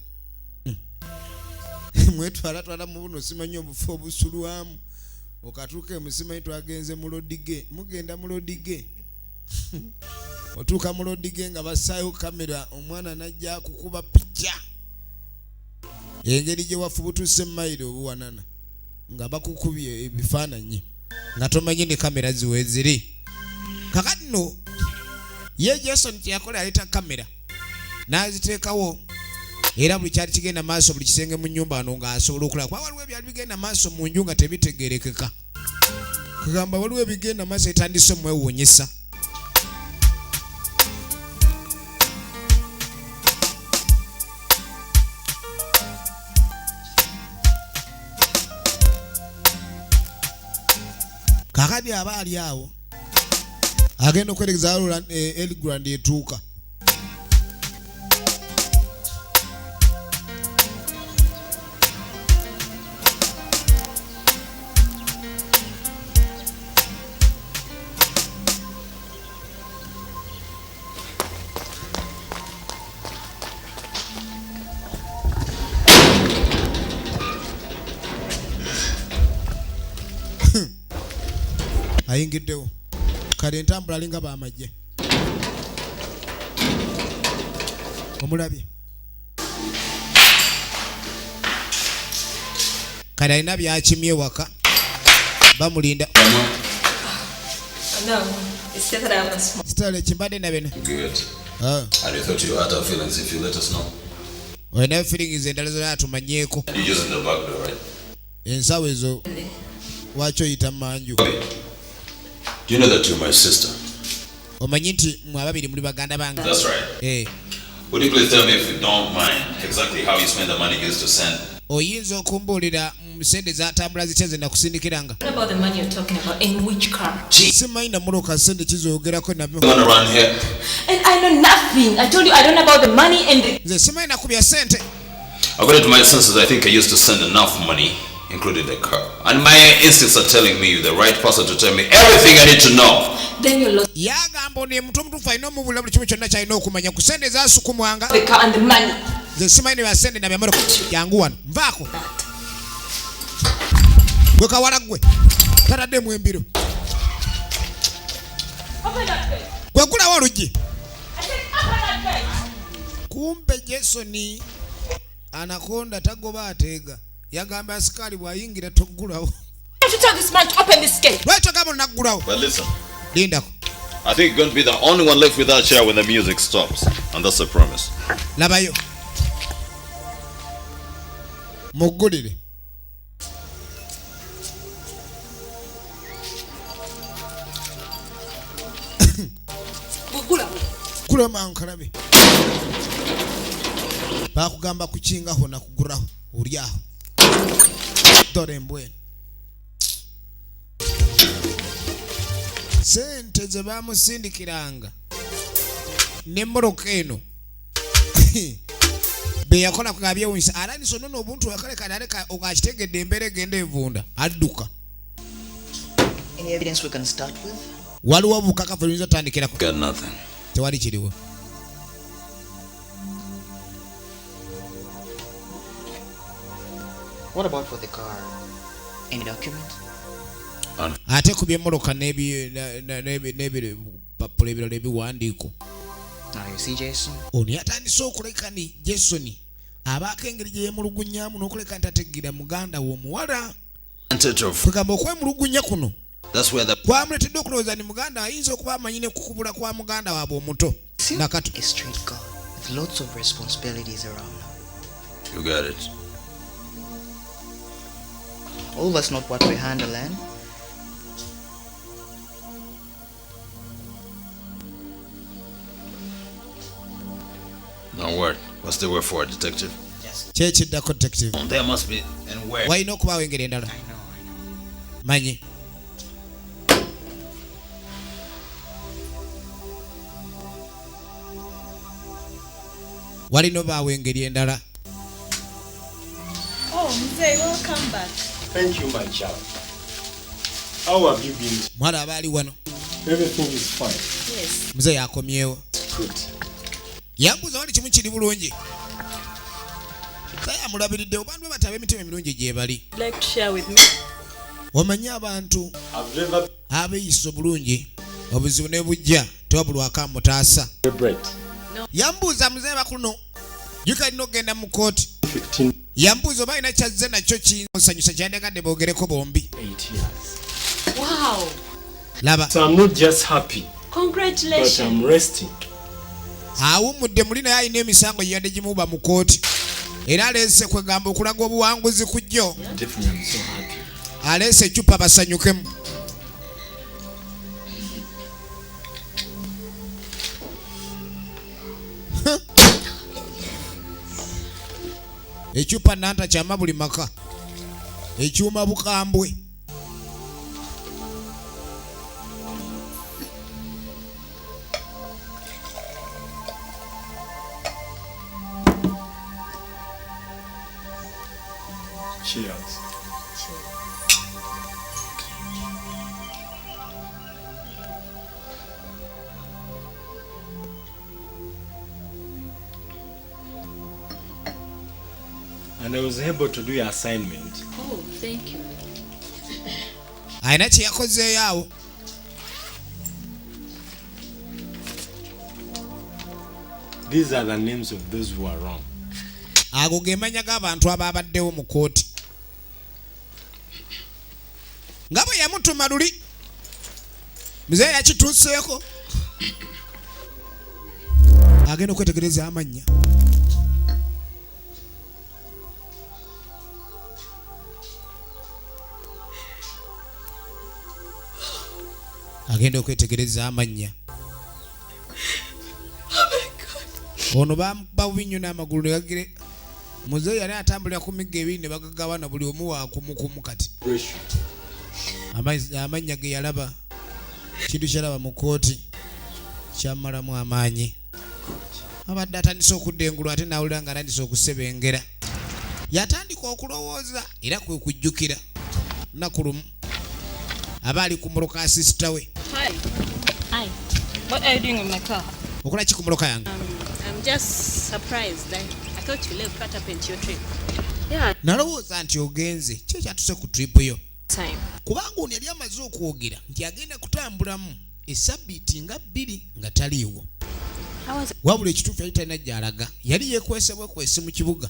S4: Mwetwala mu buno simanyi obufu obusulwamu. Okatuuka emusimanyi twagenze mu lodige. Mugenda mu lodige. Otuuka mu lodige nga basaayo kamera omwana najja kukuba picha. Engeri gye wafubutuse mayiro obuwanana. Nga bakukubye ebifaananyi. Nga tomanyi ne kamera ziwe ziri. Kakati no. Ye Jason kyakola aleta kamera. N'aziteekawo. Era buli kyali kigenda maaso buli kisenge mu nnyumba ano nga asobola okulaba. Kwa waliwo ebyali bigenda maaso mu nju nga tebitegerekeka. Kagamba waliwo ebigenda maaso etandise omwewuunyisa. Kakadi aba ali awo. Agenda okwerekeza alola Elgrand etuuka. Ayingiddewo. Kale entambula alinga bamajje. Omulabye. Kale alina byakimye waka. Bamulinda.
S7: No, it's just that I was small.
S4: Stale chimbade na bene.
S6: Good. And you thought you had our feelings if you let us know?
S4: When our feelings endala zo atumanyeko.
S6: You're using the back door, right?
S4: Ensawe zo. Wacho yita manju.
S6: Do you know that you're my sister?
S4: Omanyi nti mwe ababiri muli baganda bange.
S6: That's right. Would you please tell me, if you don't mind, exactly how you spend the money you used to send?
S4: Oyinza okumbuulira mu sente zatambula zitya na kusindikiranga.
S7: What about the money you're talking about? In which car?
S4: Simanyi na muloka sente kizoyogerako nabyo.
S6: You wanna run here?
S7: And I know nothing. I told you I don't know about the money and the...
S4: Nze simanyi nakubya sente.
S6: According to my senses, I think I used to send enough money, including the car. And my instincts are telling me you're the right person to tell me everything I need to know.
S7: Then you lost
S4: yagamba ne muntu omutuufu alina omubula buli kimu kyonna kyalina okumanya ku sente zaasukumwanga.
S7: the car and the money.
S4: Nze simanyi ne byasente na byamotoka. Jangu wano nvaako. Gwe kawala gwe tataddemu embiro. Gwe gulawo oluggi. Kumbe Jason anakonda tagoba ateega. Yagamba asikali bwayingira toggulawo.
S7: I should tell this man to open this gate.
S4: Lwaki togamba naggulawo?
S6: But listen.
S4: Lindako.
S6: I think you're going to be the only one left with that chair when the music stops. And that's a promise.
S4: Labayo. Muggulire. Kula mankalabe. Bakugamba kukingaho na kuguraho. Uli aho. Dore mbwene. Sente ze bamusindikiranga n'emmoloka eno be yakola kugabyewunyisa alaniso nono obuntu yakaleka naleka okakitegedde embeera egenda evunda adduka.
S8: Any evidence we can start with?
S4: Waliwo bukakafu oyinza tandikira
S6: Got nothing.
S4: Tewali kiriwo.
S8: What about for the car? Any documents?
S4: Ate ku by'emmoloka n'ebipapula ebirala ebiwandiiko.
S8: Now you see Jason?
S4: Ono yatandise okuleka ni Jason abaako engeri gye yeemulugunyaamu n'okuleka nti ategeera muganda we omuwala. Kugamba okwemulugunya kuno kwamuletedde okulowooza ni muganda ayinza okuba amanyine kukubula kwa muganda waabwe omuto. Nakatu.
S8: A straight girl with lots of responsibilities around her.
S6: You got it.
S8: All that's not what we handle, eh?
S6: No word. What's the word for it, detective?
S2: Church detective.
S6: There must be. And where?
S2: Why no kuba wengeri endala? Manyi. Wali no ba wengeri endala?
S7: Oh, Mzee, welcome back.
S13: Thank you, my child. How have you been?
S2: Mwana abali wano.
S13: Everything is fine.
S7: Yes.
S2: Mzee yakomyewo.
S13: Good.
S2: Yambuza wali kimu kiri bulungi. Saya mulabiridde abantu batabe emitima emirungi gye bali.
S7: Like to share with me?
S2: Omanyi abantu abeeyiso bulungi obuzibu ne bujja tewabulwako mutaasa. Yambuuza muzee bakuno yukalina okugenda mu kooti. Yambuuza oba alina kyazze nakyo kinsanyusa kyandegadde boogereko bombi.
S7: Wow.
S2: Laba.
S13: So I'm not just happy.
S7: Congratulations.
S13: But I'm resting.
S2: Awummudde muli naye alina emisango giyadde gimuba mu kooti. Era aleese kwegamba okulaga obuwanguzi ku jjo.
S13: Definitely I'm so happy.
S2: Aleese ecupa basanyukemu. Ecupa nanta kyama buli maka. Ekyuma bukambwe.
S13: Cheers. And I was able to do your assignment.
S9: Oh, thank you.
S2: Aina kye yakozeeyo awo.
S13: These are the names of those who are wrong.
S2: Ago ge manya g'abantu ababaddewo mu kooti. Nga bwe yamutuma luli. Mzee yakituuseeko. Agenda okwetegereza amannya. Agenda okwetegereza amannya. Ono bawinyo n'amagulu ne gagire. Muzee yali atambulira ku migga ebiri ne bagagawana buli omu waakumukumu kati. Amannya ge yalaba. Kintu kyalaba mu kooti. Kyamalamu amaanyi. Abadde atandise okuddengulwa ate n'awulira nga atandise okusebengera. Yatandika okulowooza era kwe kujjukira. Nnaku lumu. Aba ali ku mmotoka ya sisita we.
S5: Hi. Hi. What are you doing with my car?
S2: Okola ki ku mmotoka yange?
S5: I'm just surprised. I thought you left. What happened to your trip? Yeah.
S2: Nalowooza nti ogenze. Kye kyatuse ku trip yo.
S5: Time.
S2: Kubanga ono yali amaze okwogera nti agenda kutambulamu esabbiiti nga 2 nga taliiwo. Wabula ekituufu yali talina gy'alaga. Yali yeekwese bwekwesi mu kibuga.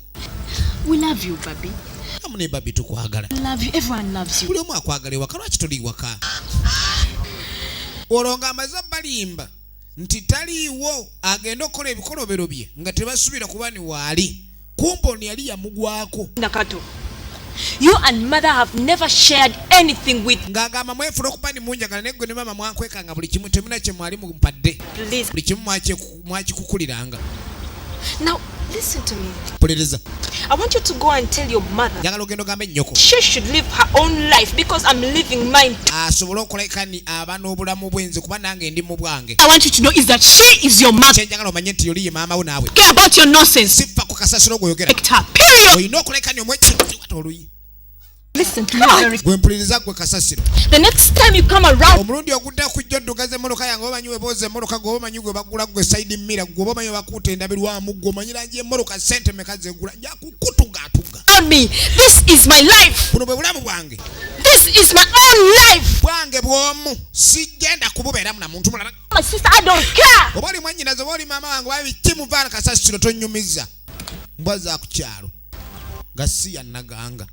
S12: We love you, Babi.
S2: Amu ne Babi tukwagala.
S12: We love you. Everyone loves you.
S2: Buli omu akwagala ewaka lwaki toli waka? Olwo ng'amaze balimba nti taliiwo agenda okukola ebikolobero bye nga tebasubira kuba ni waali. Kumbe ono yali yamugwako.
S12: Nakato. You and mother have never shared anything with.
S2: Ng'agamba mwefuna okuba ni munjagala naye gwe ne mama mwankwekanga buli kimu temuna kye mwali mumpadde. Buli kimu mwakikukuliranga.
S12: Now, listen to me.
S2: Puliriza.
S12: I want you to go and tell your mother.
S2: Njagala ogenda ogambe nnyoko.
S12: She should live her own life because I'm living mine.
S2: Asobola okuleka ni aba n'obulamu bwenze kuba nange ndi mu bwange.
S12: I want you to know is that she is your mother.
S2: Kye njagala omanye nti yoli ye maama wo naawe.
S12: Get about your nonsense.
S2: Sifa ku kasasiro gw'oyogera.
S12: Period.
S2: Olina okuleka ni omwekiti oluyi.
S12: Listen to me very.
S2: Gwe mpuliriza gwe kasasiro.
S12: The next time you come around.
S2: Omulundi ogudda kujja oddugaza emmotoka yange omanyi webooza emmotoka gwe omanyi gwe bagula gwe side mirror gwe omanyi bakuuta endabirwamu gwe omanyi langi emmotoka ssente meka zegula nja kukutugaatuga.
S12: On me. This is my life.
S2: Buno bwe bulamu bwange.
S12: This is my own life.
S2: Bwange bw'omu sijjenda kububeeramu na muntu mulala.
S12: My sister, I don't care.
S2: Oba oli mwannyinaze oba oli maama wange babi kimuvaana kasasiro tonnyumiza. Mbwa za ku kyalo nga si ya Naganga.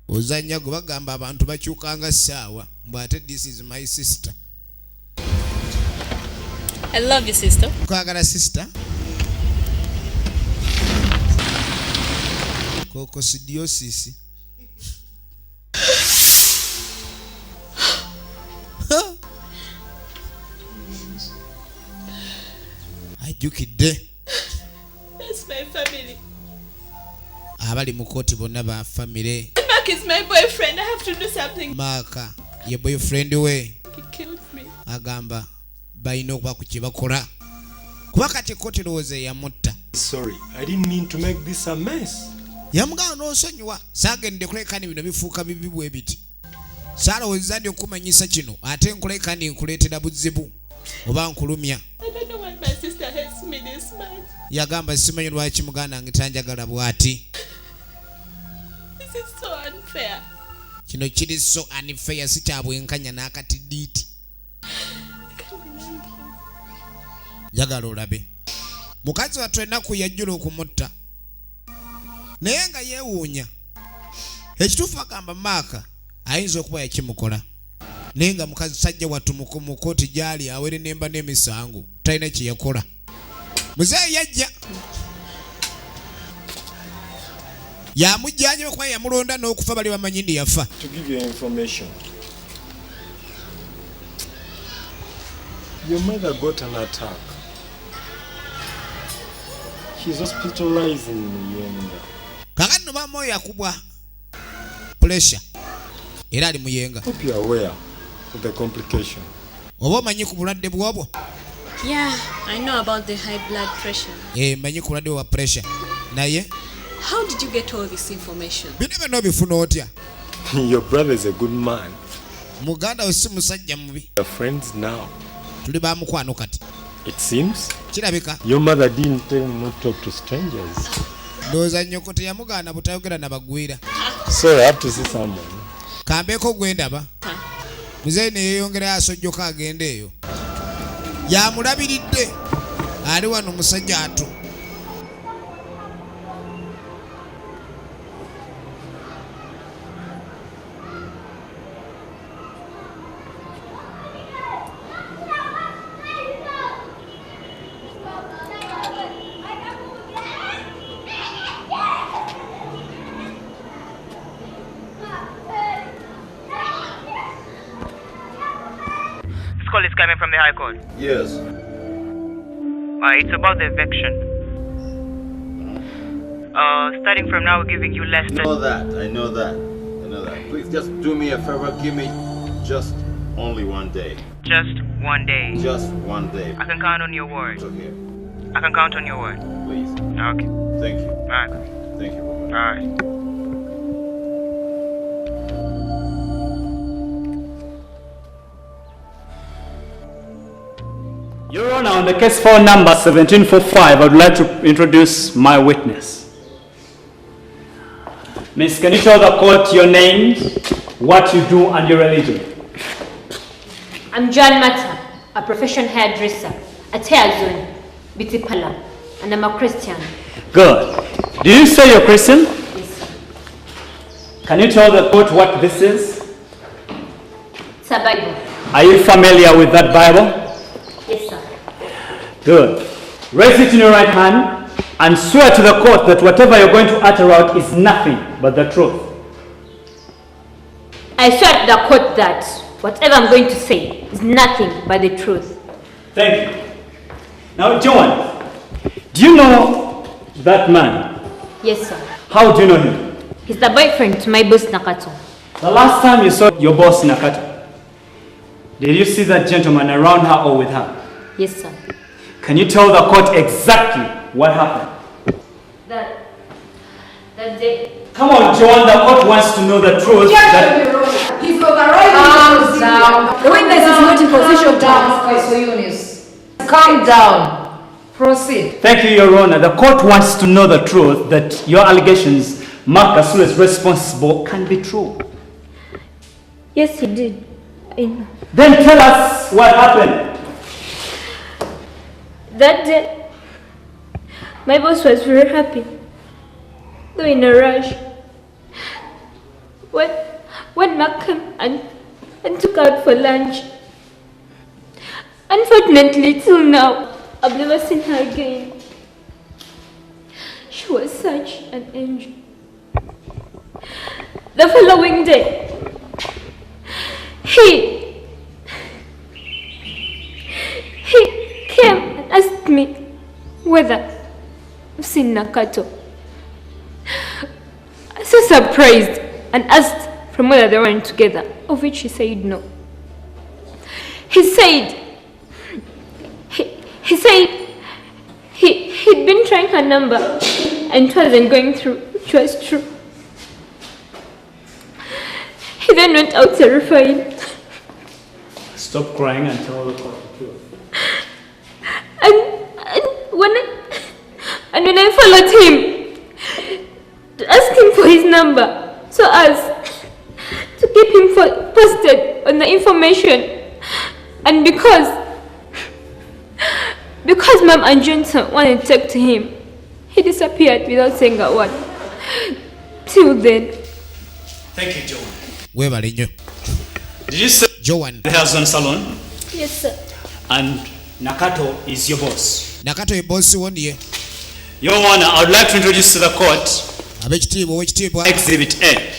S2: Ozanya gwe bagamba abantu bakyukanga ssaawa mbw ate this is my sister.
S5: I love you, sister.
S2: Kwagala sister.
S4: Mukosidiosis. Ajukidde.
S12: That's my family.
S4: Abali mu kooti bonna ba family.
S12: Mark is my boyfriend. I have to do something.
S4: Mark, your boyfriend we.
S12: He killed me.
S4: Agamba balina okuba ku kye bakola. Kuba kati kooti lowooza yamutta.
S13: Sorry, I didn't mean to make this a mess.
S4: Yamugamba n'onsonyiwa saagende kulekani bino bifuuka bibi bwe biti. Saalowooza ndi okumanyisa kino ate nkuleka ndi nkuleetera buzibu oba nkulumya.
S12: I don't know why my sister hates me this much.
S4: Yagamba simanyi lwaki muganda wange tanjagala bw'ati.
S12: This is so unfair.
S4: Kino kiri so unfair, si kya bwenkanya n'akatidiiti. Jagala olabe. Mukazi wattu ennaku yajjula okumutta. Naye nga yeewuunya. Ekituufu agamba Maaka ayinza okuba yakimukola. Naye nga mukazi sajja wattu mu kooti gy'ali awere n'emba n'emisango talina kye yakola. Muzeeyi yajja. Yamujjanja okuba yamulonda n'okufa bali bamanyi ndi yafa.
S13: To give you information, your mother got an attack. She's hospitalized in Muyenga.
S4: Kakati mama oyo yakubwa pressure era ali Muyenga.
S13: Hope you are aware of the complication.
S4: Oba omanyi ku bulwadde bwobwo?
S5: Yeah, I know about the high blood pressure.
S4: Manyi ku bulwadde bwa pressure. Naye
S5: how did you get all this information?
S4: Bino bino bifuna otya?
S13: Your brother is a good man.
S4: Muganda we si musajja mubi.
S13: You're friends now.
S4: Tuli ba mukwano kati.
S13: It seems
S4: kirabika
S13: your mother didn't tell you not to talk to strangers.
S4: Ndowooza nnyoko teyamugaana butayogera na bagwira.
S13: So I have to see someone.
S4: Kambeeko gwe ndaba. Muzeeyi ne yeeyongerayo asojjoka agende eyo. Yamulabiridde. Ali wano musajja atu.
S14: Call is coming from the High Court.
S6: Yes.
S14: It's about the eviction. Starting from now, we're giving you less than...
S6: I know that. Please just do me a favor. Give me just only 1 day.
S14: Just 1 day.
S6: Just 1 day.
S14: I can count on your word.
S6: Okay.
S14: I can count on your word.
S6: Please.
S14: Okay.
S6: Thank you.
S14: All right.
S6: Thank you.
S14: All right.
S10: Your Honor, on the case file number 1745, I would like to introduce my witness. Miss, can you tell the court your name, what you do, and your religion?
S15: I'm Joan Mata, a professional hairdresser at Hair Zone, Bitipala, and I'm a Christian.
S10: Good. Do you say you're Christian?
S15: Yes, sir.
S10: Can you tell the court what this is?
S15: It's a Bible.
S10: Are you familiar with that Bible?
S15: Yes, sir.
S10: Good. Raise it in your right hand and swear to the court that whatever you're going to utter out is nothing but the truth.
S15: I swear to the court that whatever I'm going to say is nothing but the truth.
S10: Thank you. Now, John, do you know that man?
S15: Yes, sir.
S10: How do you know him?
S15: He's the boyfriend to my boss, Nakato.
S10: The last time you saw your boss, Nakato, did you see that gentleman around her or with her?
S15: Yes, sir.
S10: Can you tell the court exactly what happened?
S15: That day.
S10: Come on, John, the court wants to know the truth.
S16: He's overriding. Calm down. The witness is not in position to answer, Eunice. Calm down. Proceed.
S10: Thank you, Your Honor. The court wants to know the truth that your allegations Mark Gasol is responsible can be true.
S15: Yes, he did. I know.
S10: Then tell us what happened.
S15: That day, my boss was very happy, though in a rush. When Mark came and took out for lunch, unfortunately, till now, I've never seen her again. She was such an angel. The following day, he came and asked me whether I've seen Nakato. I was so surprised and asked from whether they weren't together, of which he said no. He said he'd been trying her number and it wasn't going through, which was true. He then went out terrified.
S10: Stop crying and tell the court the truth.
S15: And when I followed him to ask him for his number so as to keep him posted on the information, and because Mom and Johnson wanted to talk to him, he disappeared without saying a word. Till then.
S10: Thank you, Joan.
S2: Where are you?
S10: Did you say
S2: Joan?
S10: The hair salon?
S15: Yes, sir.
S10: And Nakato is your boss.
S2: Nakato is boss one year.
S10: Your Honor, I would like to introduce to the court Exhibit A.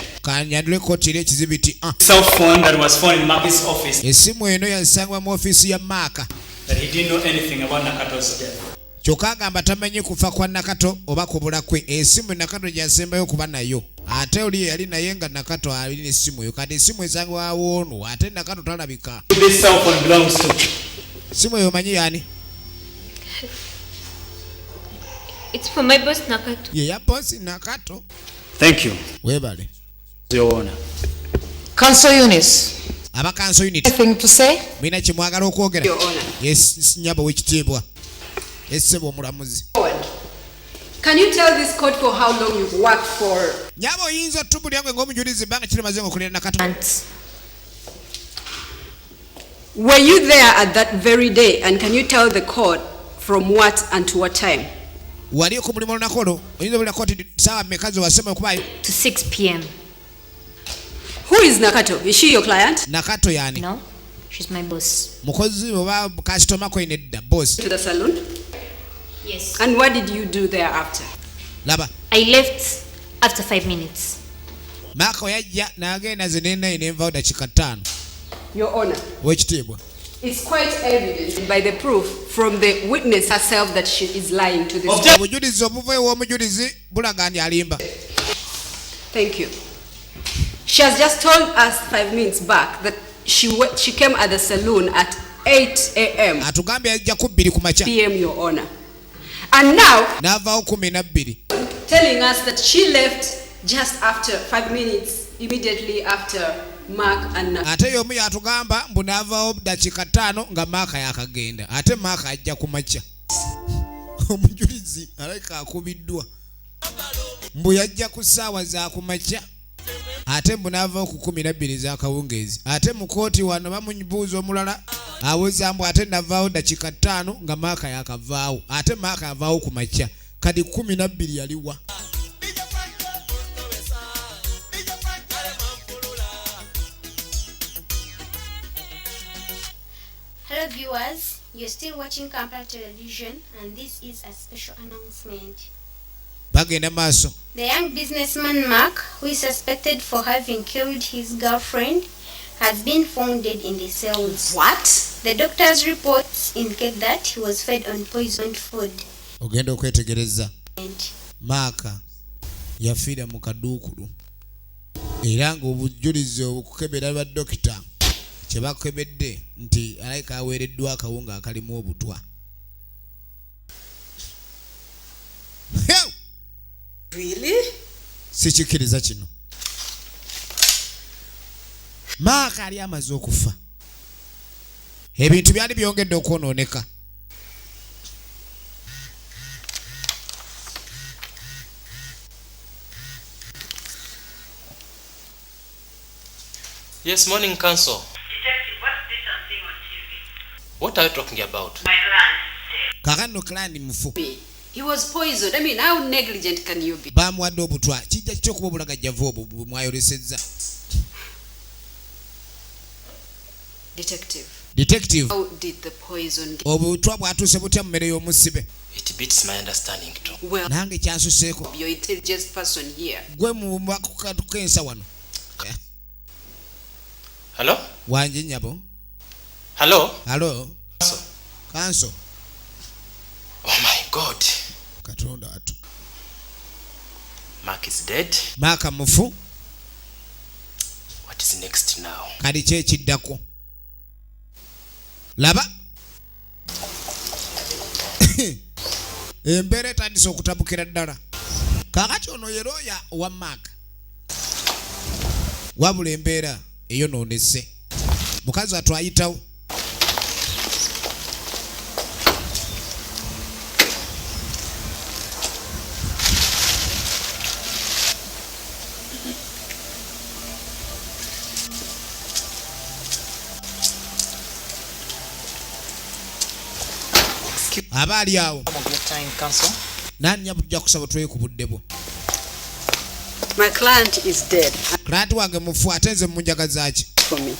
S10: Cell phone that was found in Mark's office. That he didn't know anything about Nakato's death.
S2: Kyokagamba tamanyi kufa kwa Nakato oba kubula kwe. Esimu Nakato gyasembayo kuba nayo. Ate oli yali naye nga Nakato alina essimu eyo. Kati essimu esangwa awoonu. Ate Nakato talabika.
S10: This cell phone belongs to.
S2: Simu eyo manyi yani?
S15: It's for my boss Nakato.
S2: Yeah, boss Nakato.
S10: Thank you.
S2: Webale.
S10: Your Honor.
S16: Counsel Eunice.
S2: Aba counsel unit.
S16: Anything to say?
S2: Mina kimwagala okwogera.
S16: Your Honor.
S2: Yes, nyaba wekitiibwa. Essebo omulamuzi.
S17: Can you tell this court for how long you've worked for?
S2: Nyaba oyinza otubulya gwe ng'omujulizi banga kiri maze ng'okulira Nakato.
S17: Were you there at that very day, and can you tell the court from what and to what time?
S2: Wali ku mulimu olunaku oyinza obulira kooti saawa mmeka ze wasema okubayo?
S15: To 6 p.m.
S17: Who is Nakato? Is she your client?
S2: Nakato yani?
S15: No, she's my boss.
S2: Mukozi oba customer ko inedda boss.
S17: To the salon?
S15: Yes.
S17: And what did you do thereafter?
S2: Laba.
S15: I left after 5 minutes.
S2: Mako yajja n'agenda zinena enenvawo dakika 5.
S17: Your Honor.
S2: Wekitiibwa.
S17: It's quite evident by the proof from the witness herself that she is lying to this court.
S2: Obujulizi obuva ew'omujulizi bulaga nti alimba.
S17: Thank you. She has just told us 5 minutes back that she came at the saloon at 8 a.m.
S2: Atugambye ajja ku 2 ku makya.
S17: p.m. Your Honor. And now
S2: n'avaawo 12.
S17: telling us that she left just after 5 minutes, immediately after Mark and
S2: ate y'omu yatugamba mbu n'avaawo dakika 5 nga Maaka yakagenda. Ate Maaka ajja ku makya. Omujulizi alabika akubiddwa. Mbu yajja ku ssaawa za ku makya. Ate mbu n'avaawo ku 12 z'akawungeezi. Ate mu kooti wano bamubuuza omulala aweza mbu ate navaawo dakika 5 nga Maaka yakavaawo. Ate Maaka yavaawo ku makya. Kati 12 yaliwa.
S18: Hello viewers, you're still watching Kampala Television and this is a special announcement.
S2: Bagenda maaso.
S18: The young businessman Mark, who is suspected for having killed his girlfriend, has been found dead in the cells.
S17: What?
S18: The doctor's reports indicate that he was fed on poisoned food.
S2: Ogenda okwetegereza. Maaka yafiira mu kaduukulu. Era ng'obujulizi okukebera ba dokita kye bakebedde nti alayika aweereddwa akawunga akalimu obutwa.
S17: Really?
S2: Sikikkiriza kino. Maaka ali amaze okufa. Ebintu byali byongedde okwonooneka.
S19: Yes, morning, counsel.
S14: Detective, what's this I'm seeing on TV?
S19: What are you talking about?
S14: My client
S2: Kakano client mufu.
S17: He was poisoned. I mean, how negligent can you be?
S2: Bamuwadde obutwa. Kijja kitya okuba obulagajjavu obwo bwe mwayolesezza. Detective.
S17: How did the poison get?
S2: Obutwa bwatuuse butya mu mmere y'omusibe?
S19: It beats my understanding too.
S17: Well,
S2: nange kyansuseeko.
S17: you're intelligent person here.
S2: Gwe mu bakukensa wano.
S19: Hello?
S4: Wanje nyabo.
S19: Hello?
S4: Hello? Cancel.
S19: Oh my God.
S4: Katonda atu.
S19: Mark is dead.
S4: Mark mufu.
S19: What is next now?
S4: Kali kyekiddako. Laba. Embeera etandise okutabukira ddala. Kakati ono ye lawyer wa Mark. Wabula embeera eyonoonese. Mukazi atwayitawo. Abaali awo. Nani yabujja kusaba twekubudde bo.
S17: My client is dead.
S4: Client wange mufu atenze munjagaza ki?
S17: For me.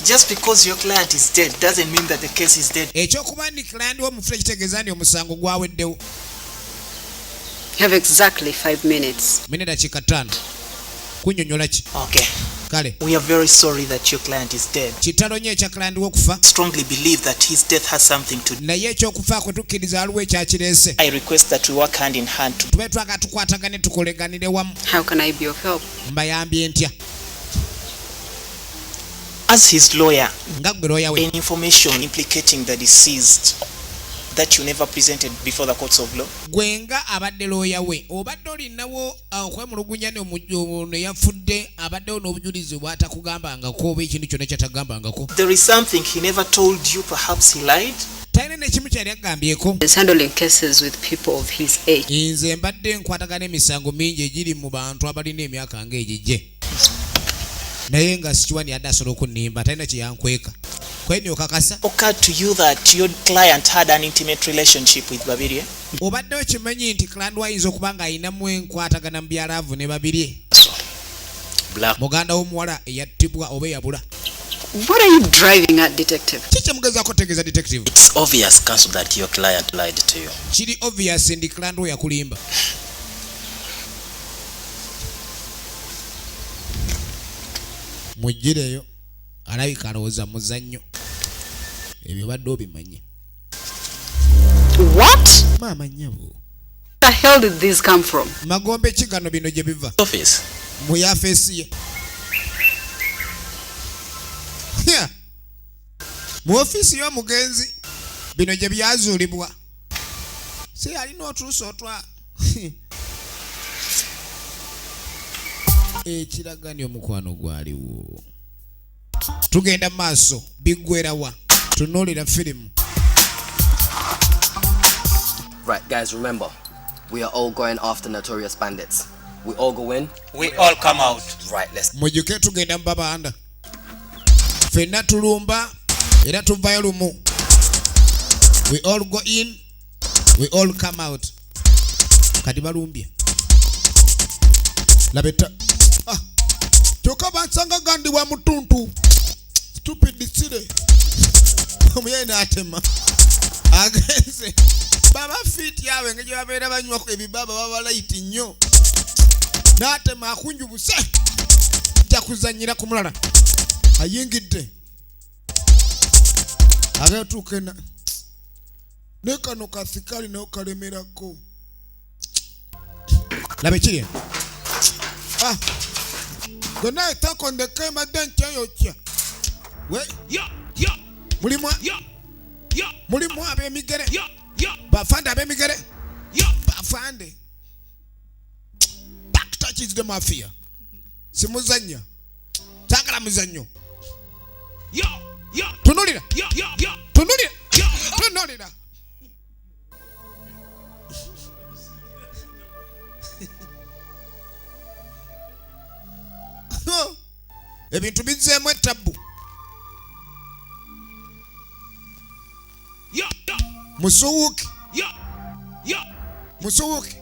S20: Just because your client is dead doesn't mean that the case is dead.
S4: Ekyokuba ndi client wo mufu ekitegeeza nti omusango gwaweddewo.
S17: You have exactly 5 minutes.
S4: Minute dakika 5. Kunnyonnyola ki?
S20: Okay.
S4: Kale.
S20: We are very sorry that your client is dead.
S4: Kitalo nnyo ekya client wo kufa.
S20: Strongly believe that his death has something to do.
S4: Naye ekyokufa kwe tukkiriza aliwo ekyakireese.
S20: I request that we work hand in hand to
S4: tube twaka tukwatagane tukoleganire wamu.
S17: How can I be of help?
S4: Mbayambye ntya?
S20: As his lawyer,
S4: nga gwe lawyer we.
S20: Any information implicating the deceased that you never presented before the courts of law?
S4: Gwenga abadde lawyer we obadde olinawo okwemulugunya ne yafudde abaddewo n'obujulizi bwatakugambangako oba ekintu kyonna kyatagambangako.
S20: There is something he never told you, perhaps he lied?
S4: Talina n'ekimu kyali agambyeko.
S17: He's handling cases with people of his age.
S4: Nze mbadde nkwatagana emisango mingi egiri mu bantu abalina emyaka ng'egijje. Naye nga sikiwani yadde asobola okunnimba talina kye yankweka. Kweni okakasa?
S20: Occurred to you that your client had an intimate relationship with Babirie?
S4: Obadde okimanyi nti client wayinza okuba nga ayinamu enkwatagana mu byalaavu ne Babirie? Muganda w'omuwala eyattibwa oba eyabula.
S17: What are you driving at, detective?
S4: Kiki mugezaako tegeeza detective?
S19: It's obvious, counsel, that your client lied to you.
S4: Kiri obvious ndi client we yakulimba. Mujireyo alabika alowooza muzannyo. Ebyo badde obimanyi.
S17: What?
S4: Maama nnyabo.
S17: Where the hell did this come from?
S4: Magombe ki gano bino gye biva?
S19: Office.
S4: Mu yafeesi ye. Mu ofiisi y'omugenzi bino gye byazuulibwa. Si alina otuusa otwa. Ekiragani omukwano gwaliwo. Tugenda maaso biggwerawa tunuulira firimu.
S21: Right, guys, remember, we are all going after notorious bandits. We all go in.
S20: We all come out.
S21: Right, let's.
S4: Mujuke tugenda mu babanda. Fenna tulumba era tuvayo lumu. We all go in. We all come out. Kati balumbye. Labeta. Choka bansanga gandi wa mutuntu. Stupid sire. Omuyena atema. Agenze. Baba fit yawe ngeje babeera banywa ko ebibaba baba light nnyo. Natema akunjubuse. Jakuzanyira ku mulala. Ayingidde. Agatukena. Nekano kasikali na okalemerako. Labe kiri. Gonna talk on the camera then tell you kia. We Mulimu Mulimu abe migere. Bafanda abe migere. Bafande. Back touches the mafia. Simuzanya. Takala muzanyo. Tunulira. Tunulira. Tunulira. Ebintu bizzeemu ettabu. Musuwuki. Musuwuki.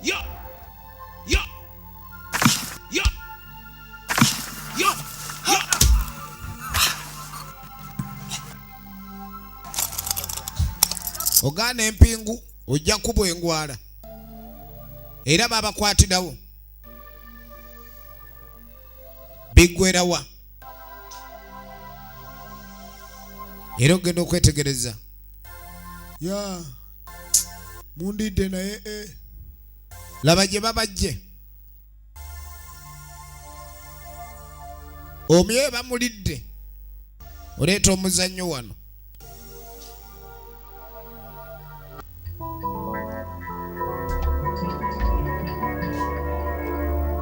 S4: Ogaana empingu ojja kubwa engwala. Era babakwatirawo. biggwerawa era ogenda okwetegereza ya mundidde naye laba gye babajje omye bamulidde oleeta omuzannyo wano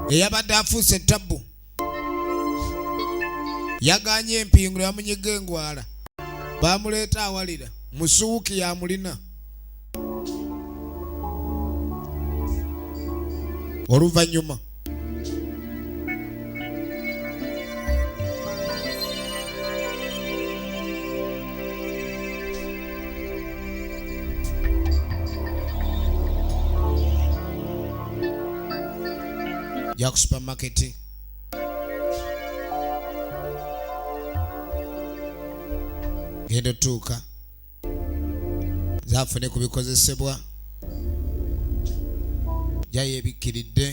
S4: eyabadde afuuse tabbu yaganye empingu yamunyiga engwala bamuleeta awalira musuuki yamulina oluvannyuma Jack supermarket genda tuuka zaafune ku bikozesebwa jaye ebikkiridde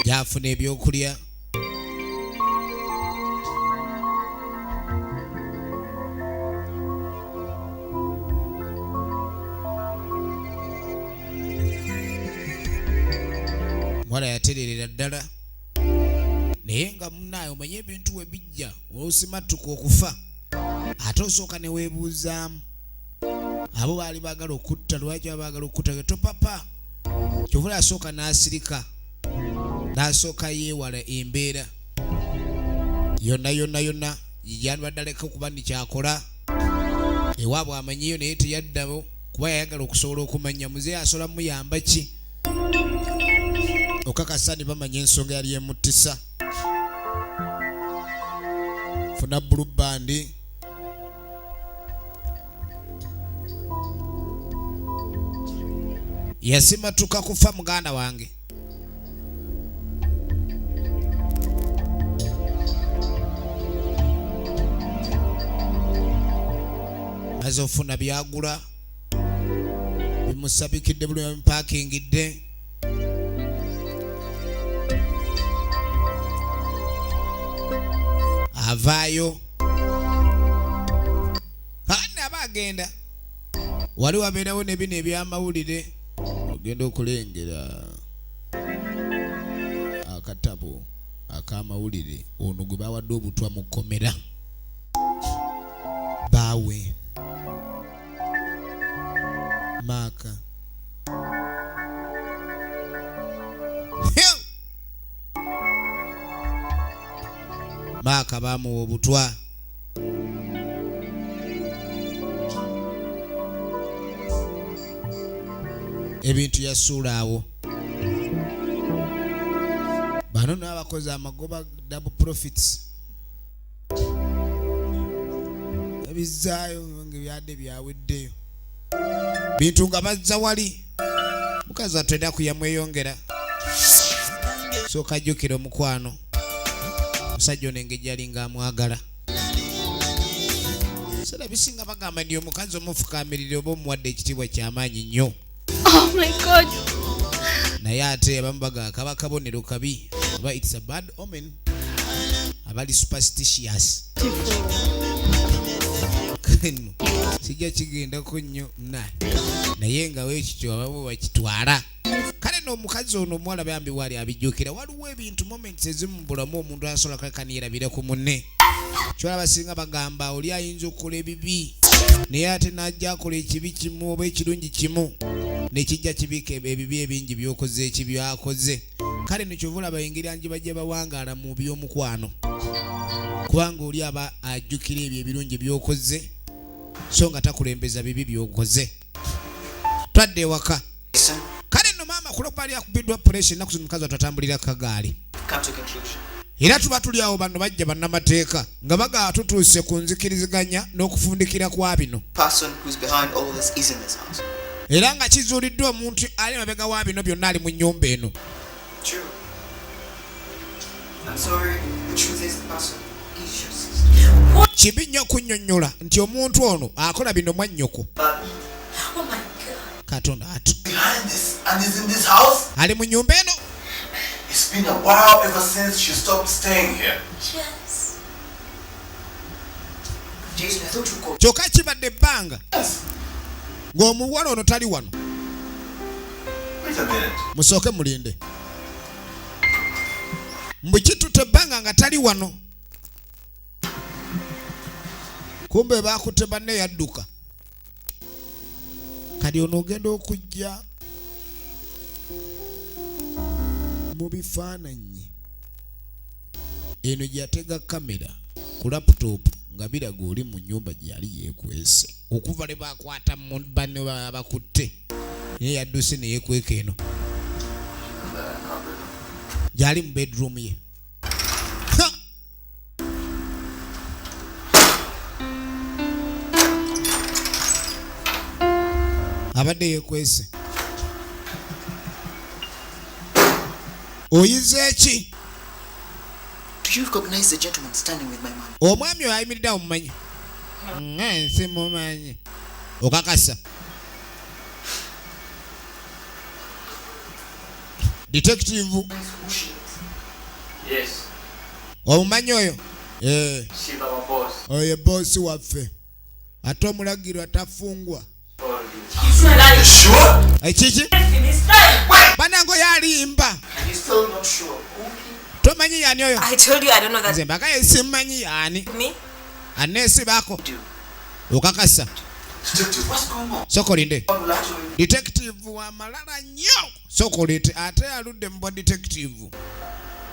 S4: jaafuna ebyokulya mwala yatererera ddala naye nga munaaye omanye ebintu we bijja olusimatuka okufa ate osooka ne weebuuzaamu abo baali baagala okutta lwaki baagala okutta ge topapa kyovula asooka n'asirika n'asooka yeewala embeera yonna yandibadde aleka okuba nikyakola ewaabwe amanyiyo naye teyaddabo kuba yayagala okusobola okumanya muzeeyi asobola muyamba ki okakasa ne bamanya ensonga yali emuttisa funa blue band yasimatuka kufa muganda wange maze ofuna byagula bimusabikidde buli bamupakingidde avaayo kandi aba agenda wali wabeerawo ne bino ebyamawulire ogenda okulengera akatabo akamawulire ono gwe bawadde obutwa mu kkomera baawe maaka maaka bamuwa obutwa ebintu yasuula awo bano n'abakozi amagoba double profits ebizaayo ngaebyadde byaweddeyo bintu nga bazza wali mukazi atenda kuyamweyongera sooka jjukira omukwano musajja ono engeri yali ng'amwagala sala bisinga bagamba ndi omukazi omufukaamirire oba omuwadde ekitiibwa ky'amaanyi nnyo naye ate abamu bagamba kaba kabonero kabi oba it's a bad omen abali superstitious sijja kigendako nnyo naye nga weekityo ababo bakitwala kale n'omukazi ono omuwala bambi wali abijjukira waliwo ebintu moments ezimu mu bulamu omuntu asobola kakaniyerabire ku munne kyolaba basinga bagamba oli ayinza okukola ebibi naye ate n'ajja akola ekibi kimu oba ekirungi kimu nekijja kibika ebibi ebingi byokoze ekibyakoze kale nekyovula bayingeri anjiba gye bawangaala mu by'omukwano kubanga oli aba ajjukira ebyo ebirungi byokoze so nga takulembeza bibi byokoze twadde ewaka kale no maama kuloba ali akubiddwa pressure naku mukazi atatambulira kagaali era tuba tuli awo bano bajja bannamateeka nga bagaa tutuuse ku nzikiriziganya n'okufundikira kwa bino era nga kizuuliddwa omuntu ali mabega wa bino byonna ali mu nnyumba eno
S1: I'm sorry, the truth is the person is your sister.
S4: kibi nnyo kunnyonnyola nti omuntu ono akola bino mwannyoko.
S9: Oh my God.
S4: Katonda atu.
S1: Behind this, and he's in this house.
S4: Ali mu nyumba eno.
S1: It's been a while ever since she stopped staying here.
S9: Yes.
S8: Jason, I thought you called.
S4: Kyokka kibadde ebbanga ng'omuwala ono tali wano.
S1: Wait a minute.
S4: Musooke mulinde. Mbwe kitutte ebbanga nga tali wano. Kumbe baakutte banne yadduka. Kati ono ogenda okujja mu bifaananyi. Eno gy'atega kamera ku laputopu nga biraga oli mu nnyumba gye yali yeekwese. Okuva le baakwata banne bakutte. Naye yadduse ne yeekweka eno. Gy'ali mu bedroom ye. Abadde yeekwese. Oyize eki?
S8: Do you recognize the gentleman standing with my mom?
S4: Omwami oyo ayimiridde awo mumanyi? Nsi mumanyi. Okakasa. Detective.
S1: Yes.
S4: Omumanyi oyo?
S1: She's our boss.
S4: Oyo boss waffe. Ate omulagiro atafungwa.
S1: Sure?
S4: Ekiki? Banango yalimba.
S1: And you're still not sure.
S4: Tomanyi yani oyo?
S16: I told you I don't know that.
S4: Nze mbagaye simmanyi yani.
S16: Me?
S4: Anesi bako. Okakasa.
S1: Detective, what's going on?
S4: Sokolinde. Detective wa malala nnyo. Sokolite ate aludde mu detective.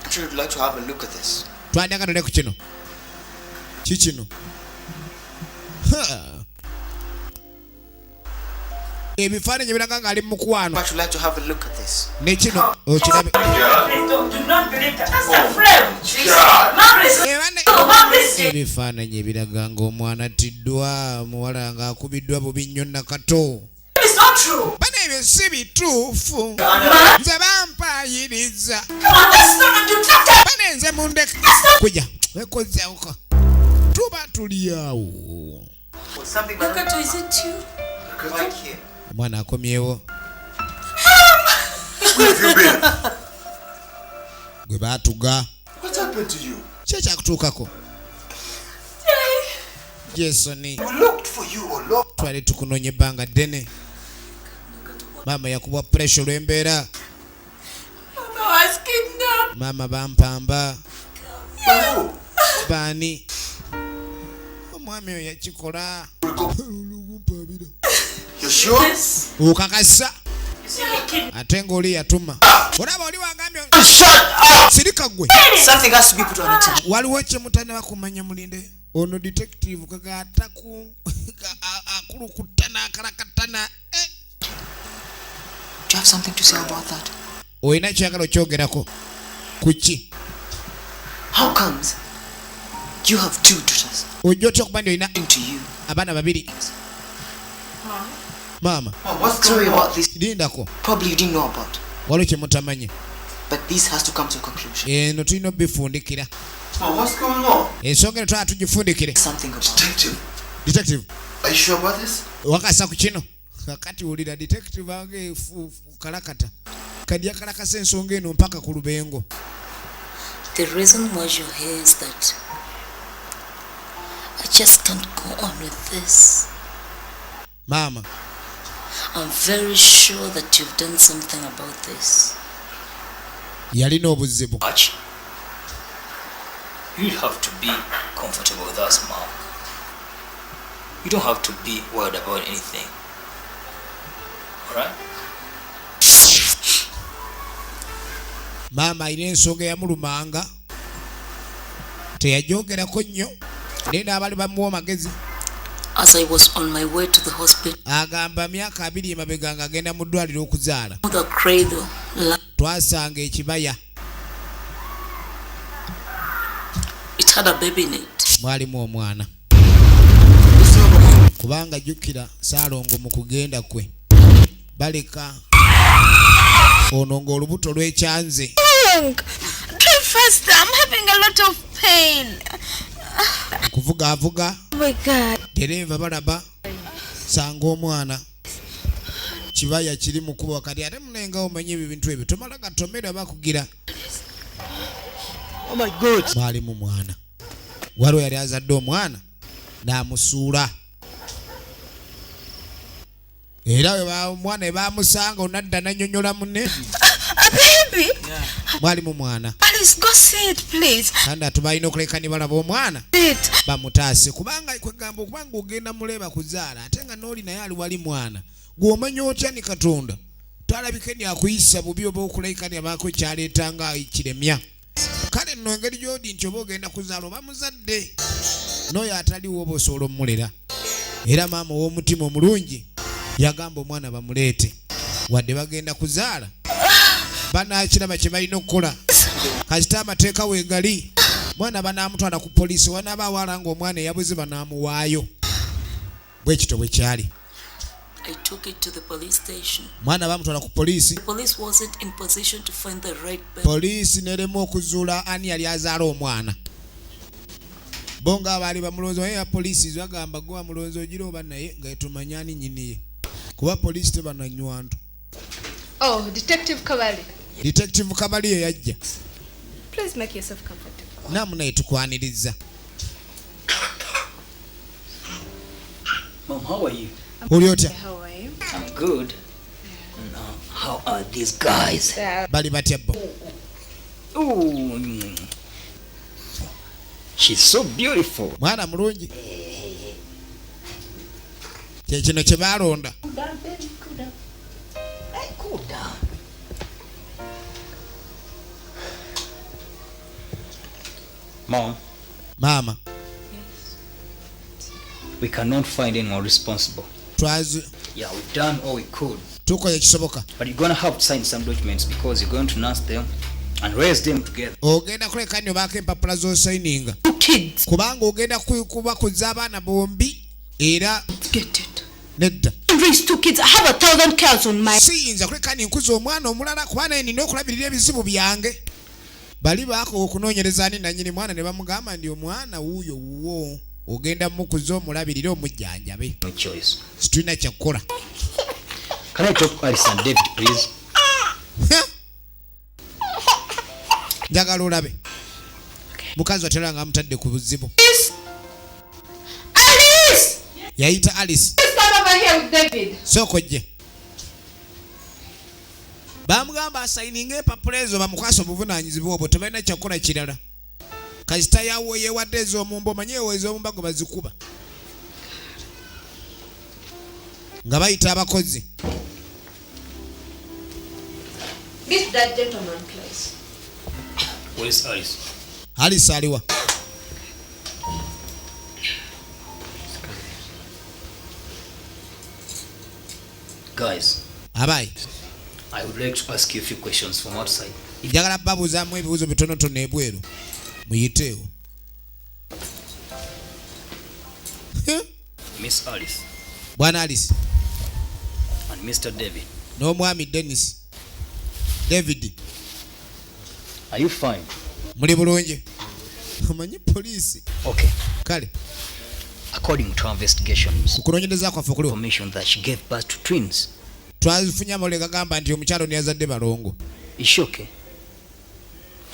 S8: I'm sure you'd like to have a look at this.
S4: Twandagadde ku kino. Kikino. Ebifaananyi biraga nga ali mu mukwano.
S8: But you'd like to have a look at this.
S4: Ne kino okirabe.
S14: Do not believe that. That's a friend.
S4: Ebifaananyi ebiraga ng'omwana attiddwa, muwala ng'akubiddwa bubi nnyo nakato.
S14: It's not true.
S4: Bano ebyo si bituufu. Nze bampayiriza. Bano nze mundeka. Kujja, wekozzeeko. Tuba tuli awo.
S16: Nakato, is it you?
S8: Right here.
S4: Omwana akomyewo.
S1: Where have you been?
S4: Gwe baatuga.
S1: What happened to you?
S4: Ki ekyakutuukako? Jasoni.
S1: We looked for you all over.
S4: Twali tukunoonya ebbanga ddene. Maama yakubwa pressure olw'embeera.
S16: Mama was kidnapped.
S4: Maama bampamba. Baani? Omwami oyo yakikola.
S1: You sure?
S4: Okakasa. Ate ng'oli yatuma. Olaba oli wagambye. Sirika ggwe.
S8: Something has to be put on the table.
S4: Waliwo kyemutane bakumanya mulinde. Ono detective kagata ku akulukuta n'akalakatana.
S8: Do you have something to say about that?
S4: Oyina kyagala okyogerako. Kuki?
S8: How comes you have two daughters?
S4: Ojja otya okuba nti oyina
S8: Into you.
S4: abaana babiri. Mama.
S8: Sorry about this.
S4: Lindako.
S8: Probably you didn't know about.
S4: Waliwo kyemutamanyi.
S8: But this has to come to a conclusion.
S4: Eno tulina obifundikira.
S1: What's going on?
S4: Ensonga eno twala tugifundikire.
S8: Something about.
S4: Detective.
S1: Are you sure about this?
S4: Wakasa ku kino. Kakati wulira detective wange kalakata. Kadi akalakasa ensonga eno mpaka ku lubengo.
S9: The reason why you're here is that I just can't go on with this.
S4: Mama.
S9: I'm very sure that you've done something about this.
S4: Yalina obuzibu.
S19: Archie, you have to be comfortable with us, Mom. You don't have to be worried about anything. Alright?
S4: Mama alina ensonga yamulumanga. Teyajoogerako nnyo. Naye n'abali bamuwa amagezi.
S9: As I was on my way to the hospital,
S4: agamba myaka 2 emabega nga agenda mu ddwaliro okuzaala.
S9: the cradle.
S4: Twasanga ekibaya.
S9: It had a baby in it.
S4: Mwalimu omwana. Kubanga jjukira Saalongo mu kugenda kwe. Baleka. Ono ng'olubuto lw'ekyanze.
S12: Drive faster. I'm having a lot of pain.
S4: kuvuga avuga.
S12: Oh my God.
S4: Dereva balaba sanga omwana kibaya kiri mu kuba kati ate munenga omanyi ebintu ebyo tomala gatomera bakugira.
S20: Oh my God.
S4: Mwali mu mwana waliwo yali azadde omwana n'amusuula era omwana ebamusanga onadda nanyonyola munne.
S12: Baby.
S4: Mwali mu mwana.
S12: Alice, go see it, please.
S4: Kandi atubalina okuleka ne balaba omwana bamutaase kubanga kwegamba okubanga ogenda muleba kuzaala ate nga n'oli naye ali wali mwana gw'omanya otya ni Katonda talabike ni akuyisa bubi oba okulayika ni abaako kyaleetanga kiremya. Kale nno engeri gy'odi nti oba ogenda kuzaala oba muzadde n'oyo ataliwo oba osobola omulera. Era maama ow'omutima omulungi yagamba omwana bamuleete wadde bagenda kuzaala banakiraba kye balina okukola kasita amateeka weegali mwana banamutwala ku poliisi wanaaba awala nga omwana eyabuze banaamuwaayo bwe kito bwe kyali.
S9: I took it to the police station.
S4: Mwana bamutwala ku poliisi.
S9: The police wasn't in position to find the right person.
S4: Poliisi neremu okuzuula ani yali azaala omwana. Bonga abaali bamulonzi waye ya poliisi bagamba gwa mulonzi ogira oba naye nga tumanyani nyiniye. Kuba poliisi tebananywantu.
S17: Oh, Detective Kabali.
S4: Detective Kabali ye yajja.
S17: Please make yourself comfortable.
S4: Namuna tukwaniriza.
S19: Mom, how are you?
S4: Uli otya?
S17: How are you?
S19: I'm good. Now, how are these guys?
S4: Bali batya bo.
S19: Ooh. She's so beautiful.
S4: Mwana mulungi. Kino kye balonda.
S19: Cool down, baby, cool down. Hey, cool down. Mom.
S4: Mama.
S19: We cannot find anyone responsible. Yeah, we've done all we could. But you're gonna have to sign some documents because you're going to nurse them and raise them together.
S4: Ogenda kuleka nnyo baako empapula z'osayininga. Kubanga ogenda kubakuza abaana bombi era nedda.
S17: Raise 2 kids. I have 1,000 cows on my.
S4: Siyinza kuleka nkuza omwana omulala kuba naye nina okulabirira ebizibu byange. Bali baako okunoonyereza ani nannyini mwana ne bamugamba ndi omwana wuuyo wuwo ogenda mukuza omulabirira omujjanjabe.
S19: No choice.
S4: Situlina kyakukola.
S19: Can I talk to Alice and David, please?
S4: Njagala olabe. Mukazi watera nga mutadde ku buzibu.
S17: Alice!
S4: Yayita Alice.
S17: Come over here with David.
S4: Sokojje. Bamugamba asayininga empapula ezo bamukwasa obuvunaanyizibwa obwo tebalina kyakukola kirala. Kasita yawo yeewadde ez'omumba omanye ewo ez'omumba gwe bazikuba. Nga bayita abakozi.
S17: Meet that gentleman, please.
S19: Where's Alice?
S4: Alice aliwa.
S19: Guys.
S4: Abai.
S19: I would like to ask you a few questions from outside.
S4: Njagala babuuzaamu ebibuuzo bitonotono ebweru. Muyiteewo.
S19: Miss Alice.
S4: Bwana Alice.
S19: And Mr. David.
S4: N'omwami Dennis. David.
S19: Are you fine?
S4: Muli bulungi. Omanyi poliisi.
S19: Okay.
S4: Kale.
S19: According to our investigations,
S4: kunoonyereza kwaffe kuliwo
S19: information that she gave birth to twins.
S4: Twafunye amaleka gamba nti omukyalo ne yazadde balongo.
S19: Is she okay?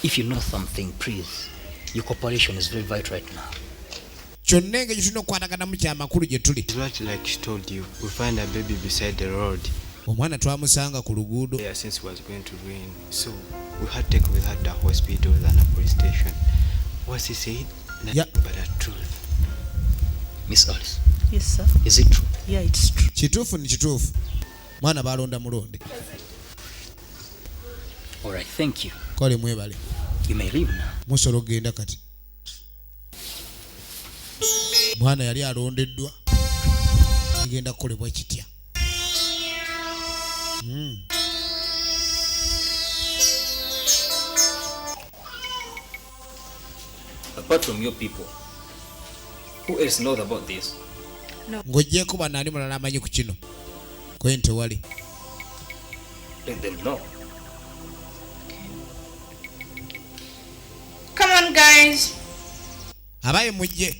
S19: If you know something, please. Your cooperation is very vital right now.
S4: Kyonna engeri tulina okukwataganamu kyamakulu gye tuli.
S13: Right, like she told you, we find a baby beside the road.
S4: Omwana twamusanga ku luguudo.
S13: Yeah, since it was going to rain, so we had to take with her to the hospital and a police station. What's he said? Nothing but the truth.
S19: Miss Alice.
S3: Yes, sir.
S19: Is it true?
S3: Yeah, it's true.
S4: Kituufu ni kituufu. Mwana balonda mulonde.
S19: All right, thank you.
S4: Kole mwebale.
S19: You may leave now.
S4: Musolo genda kati. Mwana yali alondeddwa. Igenda kukolebwa kitya.
S19: Apart from your people, who else knows about this?
S4: No. Ngojjeko banani mulala amanyi ku kino. Kwe nte wali.
S19: Let them know.
S17: Come on, guys.
S4: Abaye mujje.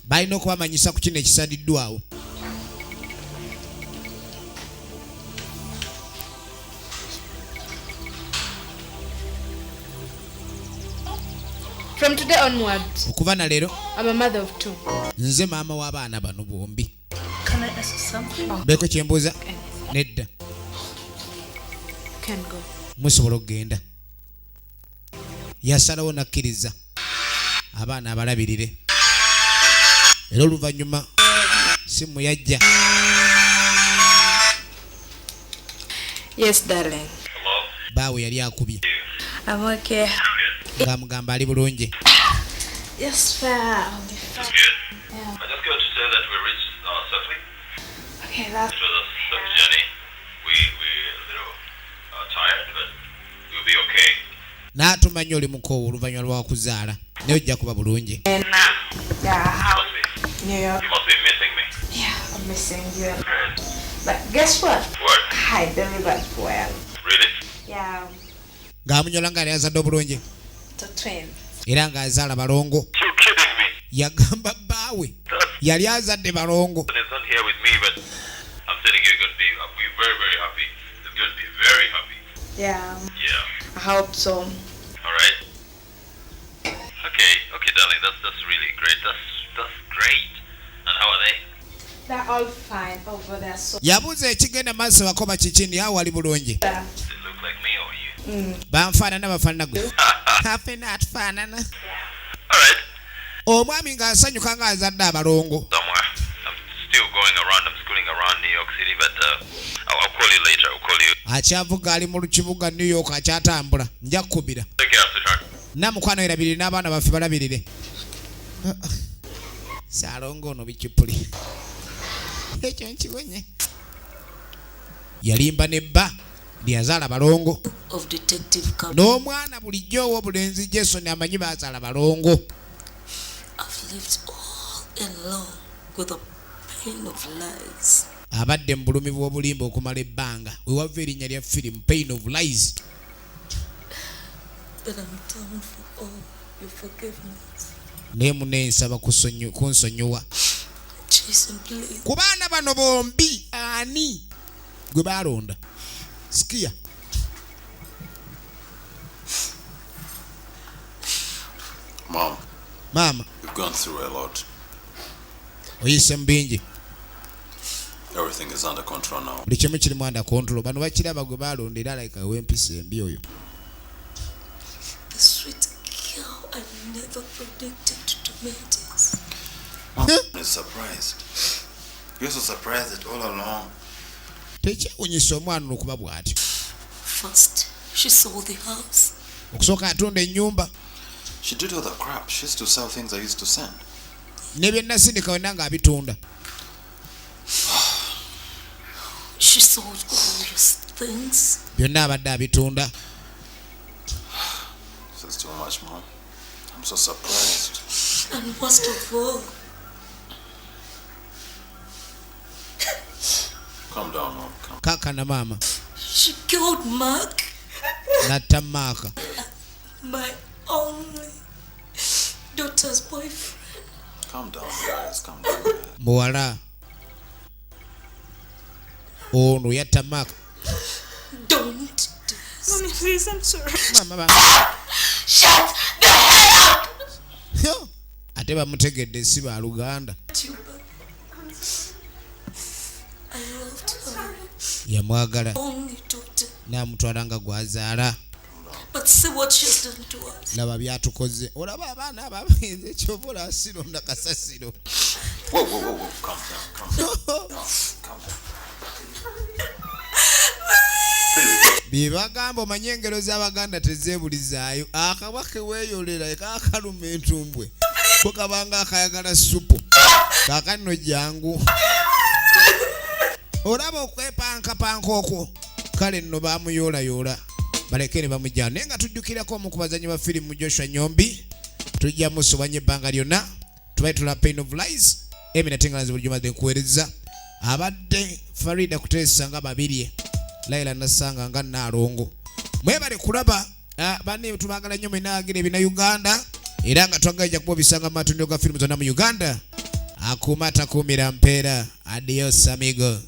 S4: balina okubamanyisa ku kino ekisaliddwawo.
S12: From today onwards,
S4: okuva na leero
S12: I'm a mother of 2.
S4: nze maama w'abaana bano bombi.
S12: Can I ask something?
S4: Beeko kyembuuza? Nedda.
S12: Can go.
S4: Musobola okugenda. Yasalawo nakkiriza abaana abalabirire. Era oluvannyuma simu yajja.
S12: Yes, darling.
S4: Baawe yali akubye.
S12: I'm okay.
S4: Ng'amugamba ali bulungi.
S12: Yes, fair. I'll be fine. Yeah.
S6: I just got to say that we reached safely.
S12: Okay, that's...
S6: It was a tough journey. We a little tired, but we'll be okay.
S4: N'atumanya oli mukoowu oluvannyuma lwa kuzaala. Naye ojja kuba bulungi.
S12: Yeah. New York.
S6: You must be missing me.
S12: Yeah, I'm missing you. But guess what?
S6: What?
S12: I delivered well.
S6: Really?
S12: Yeah,
S4: Ng'amunyola nga yazadde obulungi.
S12: the twins.
S4: Era ng'azaala balongo.
S6: You're kidding me.
S4: Yagamba bbaawe yali azadde balongo.
S6: It's not here with me, but I'm telling you, you're going to be very, very happy. It's going to be very happy.
S12: Yeah,
S6: Yeah.
S12: I hope so.
S6: All right. Okay, darling. That's really great. That's great. And how are they?
S12: They're all fine over there. So
S4: Yabuuza ekigenda maaso bakoba kikindi awo wali bulungi.
S6: They look like me or you?
S4: Banfaanana bafaanana gwe. Afena atufaanana.
S6: All right.
S4: Omwami ng'asanyuka ng'azadde abalongo.
S6: Somewhere. I'm still going around. I'm schooling around New York City, but I'll call you later. I'll call you.
S4: Akyavuga ali mu kibuga New York akyatambula. Nja kukubira.
S6: Take care, sweetheart.
S4: Namukwano erabirire n'abaana baffe balabirire. Saalongo ono bicupuli. Ekyo nkibonye. Yalimba ne bba lyazaala balongo.
S9: Of Detective Cap.
S4: N'omwana bulijjo ow'obulenzi Jason amanyi baazaala balongo.
S9: I've lived all alone with the pain of lies.
S4: Abadde mu bulumi bw'obulimba okumala ebbanga. We wava erinnya lya firimu Pain of Lies.
S9: But I'm down for all your forgiveness.
S4: Naye muneensaba kunsonyiwa.
S9: Jason, please.
S4: Ku baana bano bombi ani gwe baalonda? Sikia.
S6: Mom.
S4: Mama.
S6: We've gone through a lot.
S4: Oyise mu bingi.
S6: Everything is under control now.
S4: Buli kimu kiri mu under control. Bano bakiraba gwe baalonda era like aw'empisa embi oyo.
S9: The sweet girl I never predicted to meet this.
S1: Mom is surprised. You're so surprised that all along.
S4: Tekyewunyisa omwana okuba bw'atyo.
S9: First, she sold the house.
S4: Okusooka atunda ennyumba.
S1: She did all the crap. She used to sell things I used to send.
S4: Ne bye nasindika wena ng'abitunda.
S9: She sold all your things.
S4: Byonna abadde abitunda.
S1: This is too much, Mom. I'm so surprised.
S9: And worst of all,
S1: Calm down, Mom. Calm.
S4: Kakana mama.
S9: she killed Mark,
S4: Natta Maaka.
S9: my only daughter's boyfriend.
S1: Calm down, guys. Calm down.
S4: Muwala. Ono yatta Maaka.
S9: Don't do this.
S12: Mommy, please, I'm sorry.
S4: Mama.
S9: Shut the hell up!
S4: Yo. Ate bamutegedde si ba Luganda.
S9: I loved her.
S4: Yamwagala.
S9: Only daughter.
S4: N'amutwala nga gwazaala.
S9: But see what she's done to us.
S4: Laba byatukoze. Olaba abaana ababenze ky'obola asironda kasasiro.
S1: Whoa. Calm down. Calm down.
S4: Bibagamba omanye engero z'Abaganda tezeebulizaayo. Akabaka weeyolera kakaluma entumbwe. Ko kabanga akayagala supu. Kaakano jangu. Olaba okwepankapanka okwo. Kale nno baamuyoolayoola. Baleke ne bamujjana. Naye nga tujjukirako omu ku bazannyi ba firimu Joshua Nyombi. Tujja musobanye ebbanga lyonna. Tubaye tula Pain of Lies. Emina tengalanze buli jumadde nkuweereza. Abadde Farida Kuteesa nga babirye. Laila Nasanga nga Naalongo. Mwebale kulaba banne tubagala nnyo mwenaagira ebina Uganda era nga twagala kuba bisanga mu matundiro ga firimu zonna mu Uganda. Akumata kumira mpera. Adios amigo.